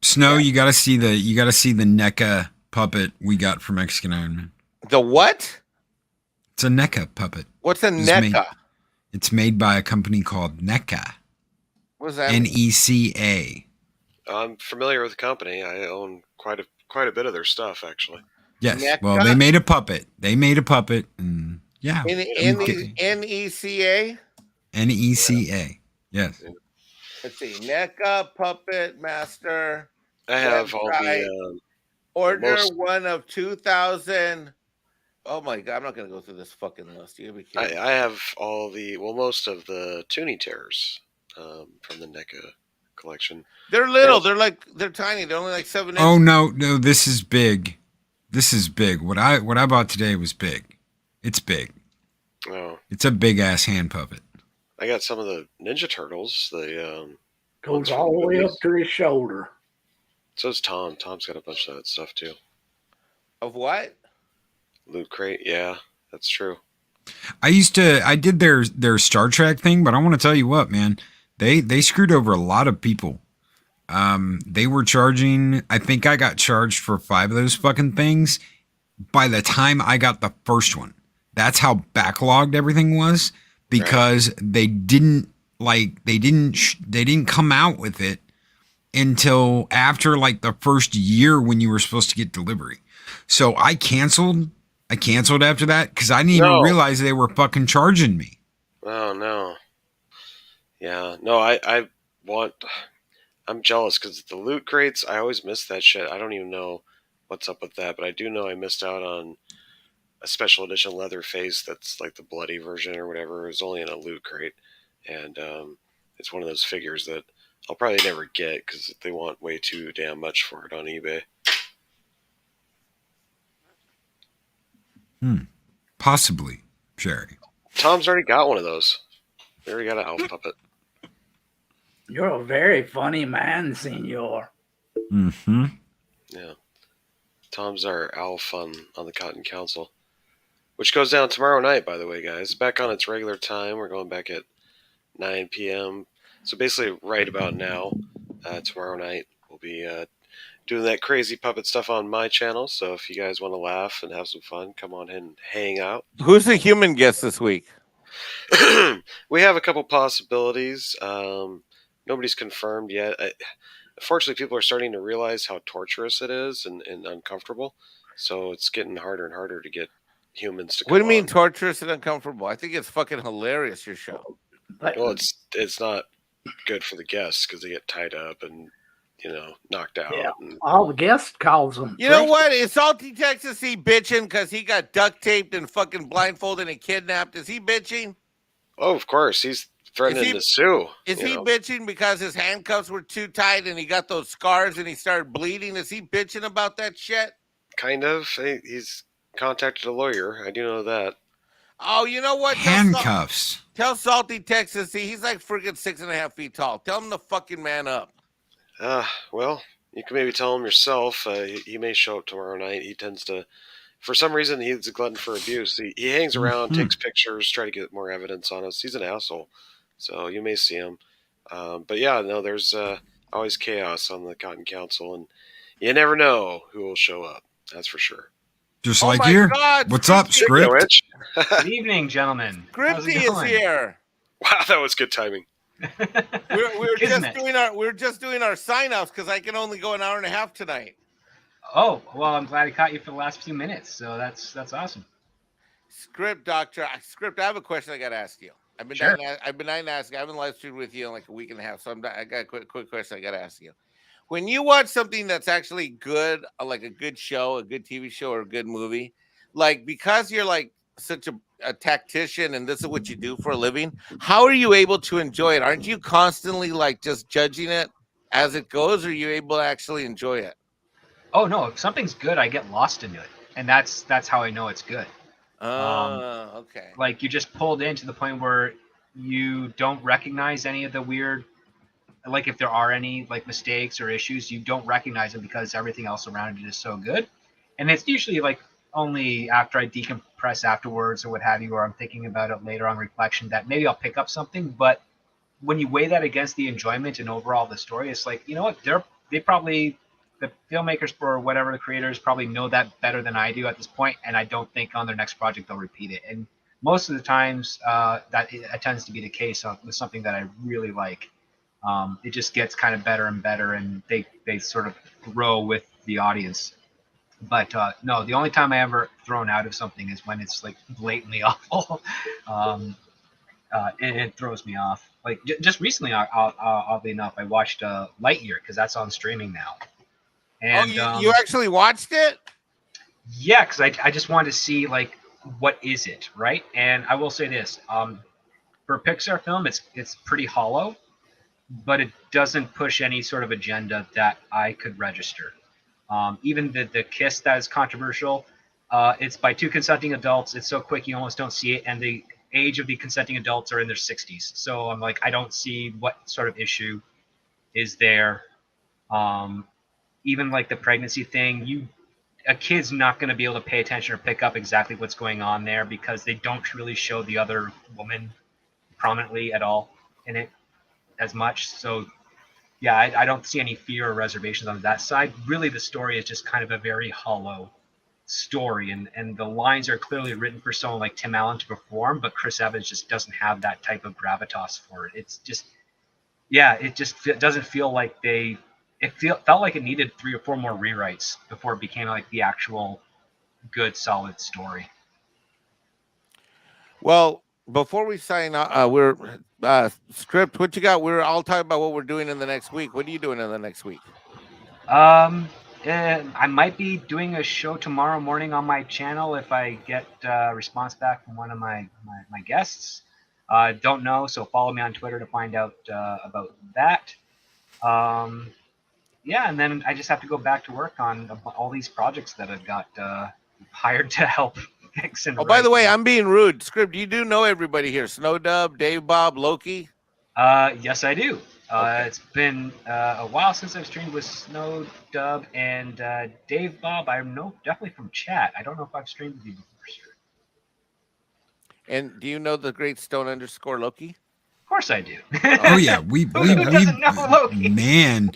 Speaker 2: Snow, you got to see the NECA puppet we got from Mexican Ironman.
Speaker 4: The what?
Speaker 2: It's a NECA puppet.
Speaker 4: What's a NECA?
Speaker 2: It's made by a company called NECA.
Speaker 4: What's that?
Speaker 2: NECA.
Speaker 6: I'm familiar with the company. I own quite a bit of their stuff, actually.
Speaker 2: Yes.
Speaker 4: NECA?
Speaker 2: Well, they made a puppet. And yeah.
Speaker 4: NECA?
Speaker 2: NECA. Yes.
Speaker 4: Let's see. NECA Puppet Master.
Speaker 6: I have all the
Speaker 4: order one of 2,000. Oh my God! I'm not gonna go through this fucking list. You be kidding.
Speaker 6: I have most of the Toonie Terrors from the NECA collection.
Speaker 4: They're little. They're tiny. They're only like 7 inches.
Speaker 2: Oh no! This is big. This is big. What I bought today was big. It's big.
Speaker 6: Oh.
Speaker 2: It's a big ass hand puppet.
Speaker 6: I got some of the Ninja Turtles. The
Speaker 3: goes all the way up to his shoulder.
Speaker 6: So is Tom. Tom's got a bunch of that stuff too.
Speaker 4: Of what?
Speaker 6: Loot Crate. Yeah, that's true.
Speaker 2: I did their Star Trek thing, but I want to tell you what, man, they screwed over a lot of people. They were charging, I think I got charged for 5 of those fucking things by the time I got the first one. That's how backlogged everything was, because they didn't come out with it until after like the first year when you were supposed to get delivery. So I canceled after that because I didn't even realize they were fucking charging me.
Speaker 6: Oh no. Yeah, no, I'm jealous because the loot crates, I always miss that shit. I don't even know what's up with that, but I do know I missed out on a special edition leather face that's like the bloody version or whatever. It was only in a loot crate, and it's one of those figures that I'll probably never get because they want way too damn much for it on eBay.
Speaker 2: Possibly, Sherry.
Speaker 6: Tom's already got one of those. They already got an elf puppet.
Speaker 3: You're a very funny man, senor.
Speaker 2: Mm-hmm.
Speaker 6: Yeah. Tom's our elf on the Cotton Council, which goes down tomorrow night, by the way, guys. Back on its regular time. We're going back at 9 p.m. So basically right about now, tomorrow night, we'll be doing that crazy puppet stuff on my channel. So if you guys want to laugh and have some fun, come on in and hang out.
Speaker 4: Who's the human guest this week?
Speaker 6: We have a couple possibilities. Nobody's confirmed yet. Unfortunately, people are starting to realize how torturous it is and uncomfortable. So it's getting harder and harder to get humans to come
Speaker 4: What do you mean
Speaker 6: on.
Speaker 4: torturous and uncomfortable? I think it's fucking hilarious, your show.
Speaker 6: Well, it's not good for the guests because they get tied up and, knocked out.
Speaker 3: Yeah.
Speaker 6: And,
Speaker 3: All the guest calls them.
Speaker 4: You know what? Is Salty Texas he bitching because he got duct taped and fucking blindfolded and kidnapped? Is he bitching?
Speaker 6: oh, of course. He's threatening to sue.
Speaker 4: Is he bitching because his handcuffs were too tight and he got those scars and he started bleeding? Is he bitching about that shit?
Speaker 6: Kind of. He's contacted a lawyer. I do know that.
Speaker 4: Oh, you know what?
Speaker 2: Handcuffs.
Speaker 4: Tell Salty Texas, he's like freaking 6.5 feet tall. Tell him to fucking man up.
Speaker 6: Well, you can maybe tell him yourself. He may show up tomorrow night. He tends to, for some reason, he's a glutton for abuse. He hangs around, takes pictures, try to get more evidence on us. He's an asshole. So you may see him. But yeah, no, there's always chaos on the Cotton Council, and you never know who will show up. That's for sure.
Speaker 2: Just like here.
Speaker 4: God,
Speaker 2: What's up, Script?
Speaker 7: Good evening, gentlemen.
Speaker 4: Scripty is here.
Speaker 6: Wow, that was good timing.
Speaker 4: We're just doing our sign-offs because I can only go an hour and a half tonight.
Speaker 7: Oh, well, I'm glad I caught you for the last few minutes. So that's awesome.
Speaker 4: Script, Doctor. Script, I have a question I got to ask you. I've been dying to ask. I haven't live streamed with you in like a week and a half, so I got a quick question I got to ask you. When you watch something that's actually good, like a good show, a good TV show, or a good movie, like because you're like such a tactician and this is what you do for a living, how are you able to enjoy it? Aren't you constantly like just judging it as it goes, or are you able to actually enjoy it?
Speaker 7: Oh no, if something's good, I get lost into it, and that's how I know it's good.
Speaker 4: Okay.
Speaker 7: Like you just pulled in to the point where you don't recognize any of the weird, like if there are any like mistakes or issues, you don't recognize them because everything else around it is so good. And it's usually like only after I decompress afterwards or what have you, or I'm thinking about it later on reflection that maybe I'll pick up something. But when you weigh that against the enjoyment and overall the story, it's like, you know what, they probably, the filmmakers or whatever the creators probably know that better than I do at this point, and I don't think on their next project they'll repeat it. And most of the times that it tends to be the case with something that I really like. It just gets kind of better and better, and they sort of grow with the audience. But no, the only time I ever thrown out of something is when it's like blatantly awful, and it throws me off. Like just recently, oddly enough, I watched Lightyear because that's on streaming now. And
Speaker 4: you actually watched it?
Speaker 7: Yeah, because I just wanted to see like what is it, right? And I will say this: for a Pixar film, it's pretty hollow, but it doesn't push any sort of agenda that I could register. Even the kiss that is controversial, it's by 2 consenting adults. It's so quick you almost don't see it, and the age of the consenting adults are in their 60s. So I'm like, I don't see what sort of issue is there. Even like the pregnancy thing, a kid's not going to be able to pay attention or pick up exactly what's going on there because they don't really show the other woman prominently at all in it as much. So yeah, I don't see any fear or reservations on that side. Really, the story is just kind of a very hollow story, and the lines are clearly written for someone like Tim Allen to perform, but Chris Evans just doesn't have that type of gravitas for it. It's just, yeah, it doesn't feel like felt like it needed 3 or 4 more rewrites before it became like the actual good, solid story.
Speaker 4: Well, before we sign off, we're script. What you got? We're all talking about what we're doing in the next week. What are you doing in the next week?
Speaker 7: I might be doing a show tomorrow morning on my channel if I get a response back from one of my guests. Don't know, so follow me on Twitter to find out about that. Yeah, and then I just have to go back to work on all these projects that I've got hired to help fix and
Speaker 4: Oh, by the way, I'm being rude. Script, you do know everybody here. Snowdub, Dave Bob, Loki?
Speaker 7: Yes, I do.
Speaker 4: Okay.
Speaker 7: It's been a while since I've streamed with Snowdub and Dave Bob. I know definitely from chat. I don't know if I've streamed with you before.
Speaker 4: And do you know the great Stone_Loki?
Speaker 7: Of course I do.
Speaker 2: Oh yeah, we
Speaker 7: doesn't know Loki?
Speaker 2: Man,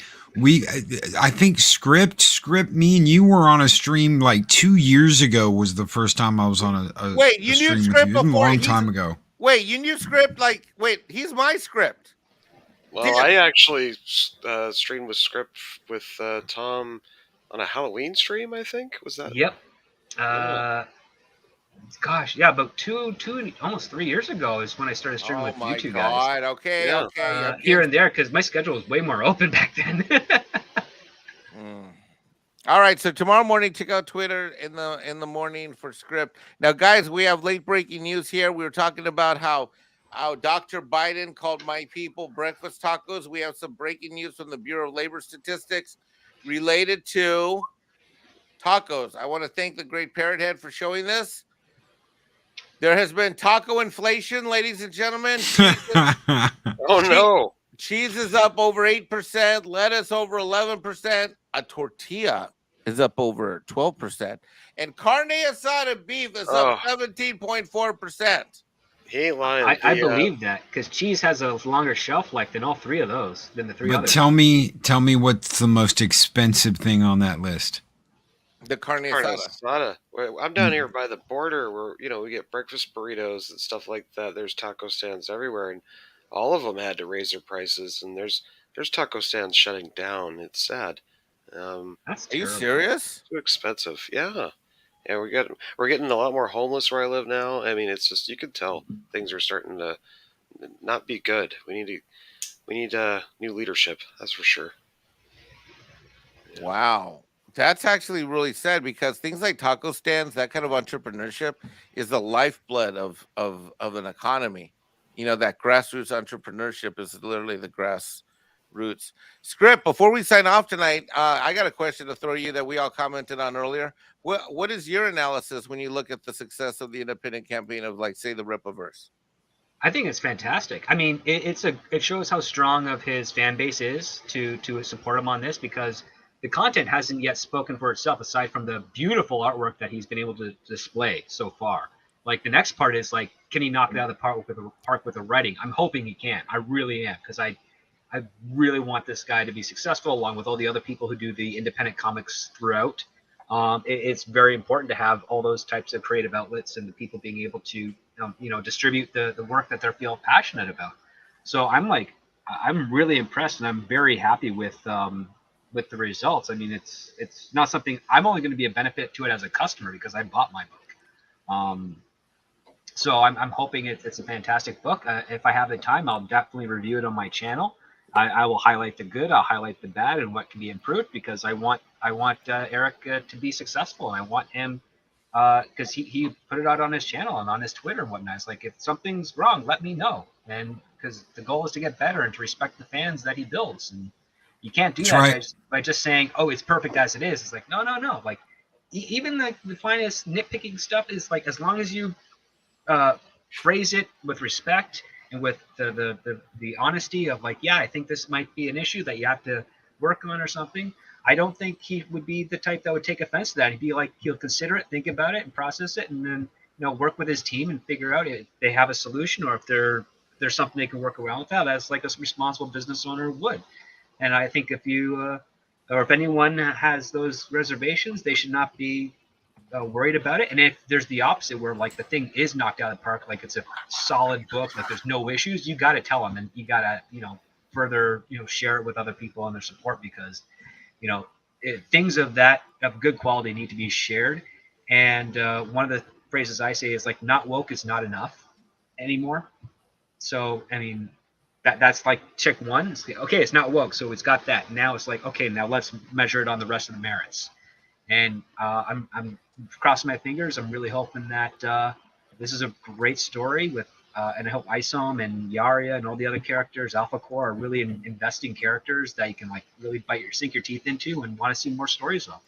Speaker 2: I think script. Me and you were on a stream like 2 years ago. Was the first time I was on a
Speaker 4: Wait, you
Speaker 2: a
Speaker 4: knew
Speaker 2: stream with
Speaker 4: script
Speaker 2: you. It was a
Speaker 4: before?
Speaker 2: long time ago.
Speaker 4: Wait, you knew script? Like, wait, he's my script.
Speaker 6: Well,
Speaker 4: Damn.
Speaker 6: I actually streamed with script with Tom on a Halloween stream, I think. Was that?
Speaker 7: Yep. Gosh, yeah, about two, almost 3 years ago is when I started streaming with you two guys.
Speaker 4: Okay,
Speaker 6: Yeah.
Speaker 4: okay.
Speaker 7: Here and there, because my schedule was way more open back then.
Speaker 4: All right, so tomorrow morning, check out Twitter in the morning for script. Now, guys, we have late breaking news here. We were talking about how Dr. Biden called my people breakfast tacos. We have some breaking news from the Bureau of Labor Statistics related to tacos. I want to thank the great Parrot Head for showing this. There has been taco inflation, ladies and gentlemen.
Speaker 6: Oh no!
Speaker 4: Cheese is up over 8%, lettuce over 11%, a tortilla is up over 12%, and carne asada beef is up 17.4%.
Speaker 6: He ain't lying.
Speaker 7: I believe that because cheese has a longer shelf life than all three of those, than the three
Speaker 2: But
Speaker 7: others.
Speaker 2: tell me what's the most expensive thing on that list?
Speaker 4: The carne asada.
Speaker 6: I'm down here by the border where we get breakfast burritos and stuff like that. There's taco stands everywhere, and all of them had to raise their prices. And there's taco stands shutting down. It's sad.
Speaker 7: That's
Speaker 4: Are you
Speaker 7: terrible.
Speaker 4: serious?
Speaker 6: Too expensive. Yeah. Yeah, we're getting a lot more homeless where I live now. I mean, it's just you can tell things are starting to not be good. We need new leadership. That's for sure. Yeah.
Speaker 4: Wow. That's actually really sad because things like taco stands, that kind of entrepreneurship is the lifeblood of an economy. That grassroots entrepreneurship is literally the grassroots. Script, before we sign off tonight, I got a question to throw you that we all commented on earlier. What is your analysis when you look at the success of the independent campaign of, like, say, the Rippaverse?
Speaker 7: I think it's fantastic. I mean, it shows how strong of his fan base is to support him on this because the content hasn't yet spoken for itself aside from the beautiful artwork that he's been able to display so far. Like the next part is like, can he knock it out of the park with the writing? I'm hoping he can. I really am because I really want this guy to be successful along with all the other people who do the independent comics throughout. It's very important to have all those types of creative outlets and the people being able to distribute the work that they feel passionate about. So I'm really impressed and I'm very happy with the results. I mean, it's not something I'm only going to be a benefit to it as a customer because I bought my book. So I'm hoping it's a fantastic book. If I have the time, I'll definitely review it on my channel. I will highlight the good, I'll highlight the bad, and what can be improved because I want Eric to be successful, and I want him because he put it out on his channel and on his Twitter and whatnot. It's like if something's wrong, let me know, and because the goal is to get better and to respect the fans that he builds, and you can't do that by just saying, oh, it's perfect as it is. It's like no. Like even the finest nitpicking stuff is like as long as you phrase it with respect and with the honesty of like, yeah, I think this might be an issue that you have to work on or something. I don't think he would be the type that would take offense to that. He'd be like, he'll consider it, think about it, and process it, and then work with his team and figure out if they have a solution or if there's something they can work around with that. That's like a responsible business owner would. And I think if you or if anyone has those reservations, they should not be worried about it. And if there's the opposite, where like the thing is knocked out of the park, like it's a solid book, like there's no issues, you got to tell them, and you got to further share it with other people and their support, because things of good quality need to be shared. And one of the phrases I say is like, not woke is not enough anymore. So I mean, that's like check one. It's like, okay, it's not woke, so it's got that. Now it's like, okay, now let's measure it on the rest of the merits. And I'm crossing my fingers. I'm really hoping that this is a great story with, and I hope Isom and Yaria and all the other characters, Alpha Core, are really investing characters that you can like really sink your teeth into and want to see more stories of.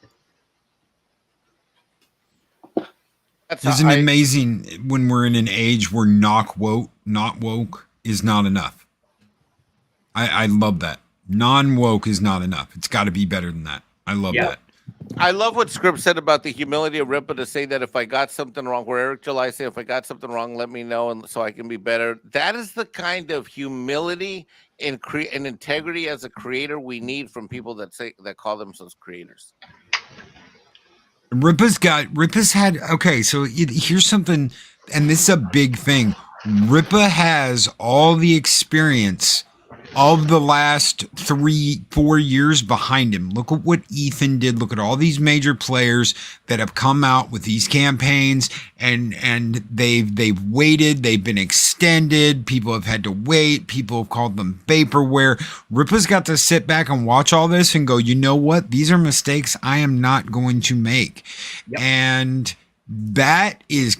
Speaker 2: Isn't it amazing when we're in an age where not woke is not enough? I love that. Non-woke is not enough. It's got to be better than that. I love that.
Speaker 4: I love what Script said about the humility of Ripa to say that if I got something wrong, where Eric July say, if I got something wrong, let me know, and so I can be better. That is the kind of humility and integrity as a creator we need from people that call themselves creators.
Speaker 2: Ripa's had, okay, so here's something, and this is a big thing. Ripa has all the experience of the last 3-4 years behind him. Look at what Ethan did. Look at all these major players that have come out with these campaigns, and they've waited, they've been extended, people have had to wait, people have called them vaporware. Ripa's got to sit back and watch all this and go, you know what? These are mistakes I am not going to make. Yep. And that is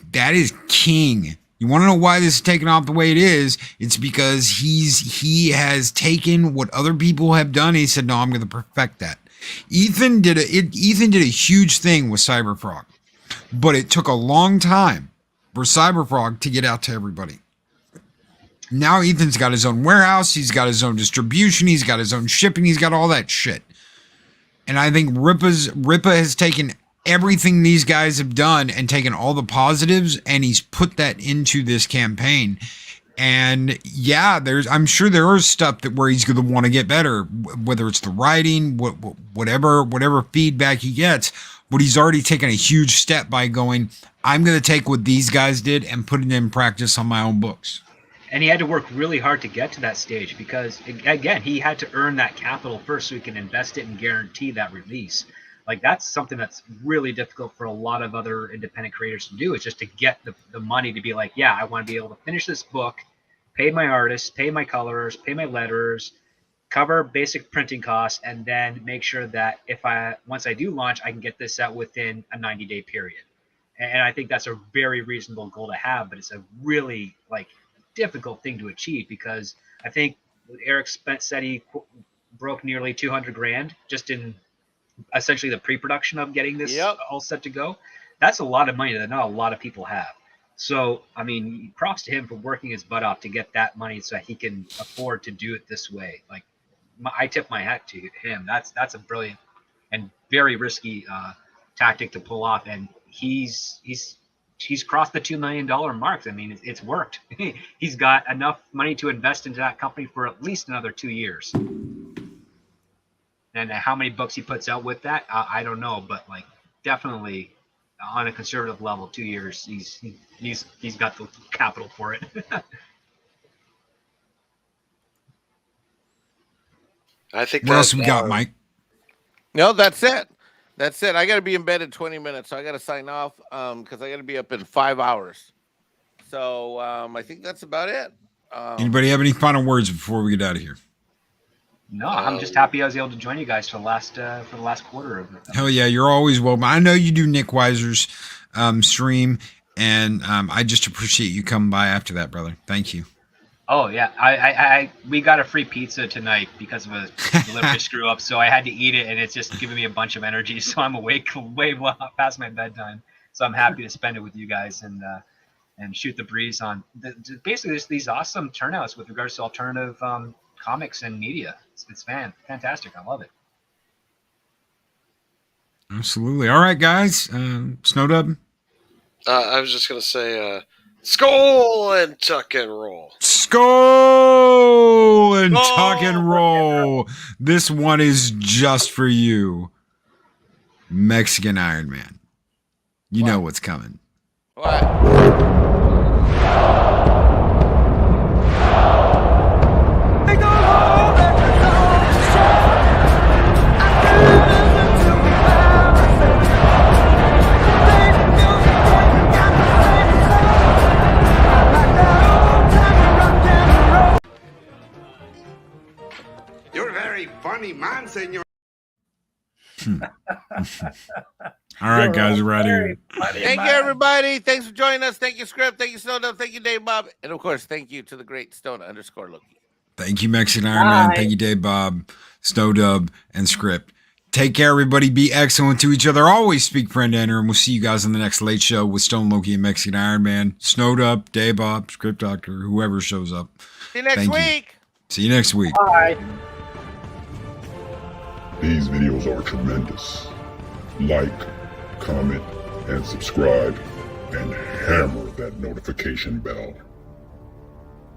Speaker 2: king. You want to know why this is taken off the way it is? It's because he has taken what other people have done. He said, no, I'm going to perfect that. Ethan did a huge thing with Cyberfrog, but it took a long time for Cyberfrog to get out to everybody. Now Ethan's got his own warehouse. He's got his own distribution. He's got his own shipping. He's got all that shit. And I think Ripa has taken everything these guys have done and taken all the positives, and he's put that into this campaign. And yeah, I'm sure there is stuff where he's going to want to get better, whether it's the writing, whatever feedback he gets. But he's already taken a huge step by going, I'm going to take what these guys did and put it in practice on my own books.
Speaker 7: And he had to work really hard to get to that stage, because again, he had to earn that capital first so he can invest it and guarantee that release. Like, that's something that's really difficult for a lot of other independent creators to do, is just to get the money to be like, yeah, I want to be able to finish this book, pay my artists, pay my colorers, pay my letters, cover basic printing costs, and then make sure that once I do launch, I can get this out within a 90-day period. And I think that's a very reasonable goal to have, but it's a really difficult thing to achieve, because I think Eric said he broke nearly $200,000 just in essentially the pre-production of getting this all set to go. That's a lot of money that not a lot of people have. So, I mean, props to him for working his butt off to get that money so that he can afford to do it this way. I tip my hat to him. That's a brilliant and very risky tactic to pull off. And he's crossed the $2 million mark. I mean, it's worked. He's got enough money to invest into that company for at least another 2 years. And how many books he puts out with that, I don't know, but definitely on a conservative level, 2 years, he's got the capital for it.
Speaker 6: I think.
Speaker 2: What else we got, Mike?
Speaker 4: No, that's it. That's it. I got to be in bed in 20 minutes, so I got to sign off because I got to be up in 5 hours. So I think that's about it.
Speaker 2: Anybody have any final words before we get out of here?
Speaker 7: No, I'm just happy I was able to join you guys for the last quarter of it.
Speaker 2: Hell yeah, you're always welcome. I know you do Nick Weiser's stream, and I just appreciate you coming by after that, brother. Thank you.
Speaker 7: Oh yeah, we got a free pizza tonight because of a delivery screw up, so I had to eat it, and it's just giving me a bunch of energy. So I'm awake way past my bedtime. So I'm happy to spend it with you guys and shoot the breeze on basically just these awesome turnouts with regards to alternative comics and media. It's fantastic. I love it.
Speaker 2: Absolutely. All right, guys. Snowdub.
Speaker 6: I was just gonna say, skull and tuck and roll.
Speaker 2: Skull and tuck and roll. This one is just for you, Mexican Ironman. You know what's coming.
Speaker 4: What?
Speaker 8: You're a very funny man, senor.
Speaker 2: All right, guys, we're out of here.
Speaker 4: Thank you, everybody. Thanks for joining us. Thank you, Script. Thank you, Snowdub. Thank you, Dave Bob. And of course, thank you to the great Stone_Loki.
Speaker 2: Thank you, Mexican Ironman. Thank you, Dave Bob, Snowdub, and Script. Take care, everybody. Be excellent to each other. Always speak friend to enter, and we'll see you guys on the next late show with Stone Loki and Mexican Ironman. Snowdub, Dave Bob, Script Doctor, whoever shows up.
Speaker 4: See you next week.
Speaker 2: See you next week.
Speaker 3: Bye.
Speaker 9: These videos are tremendous. Like, comment, and subscribe, and hammer that notification bell.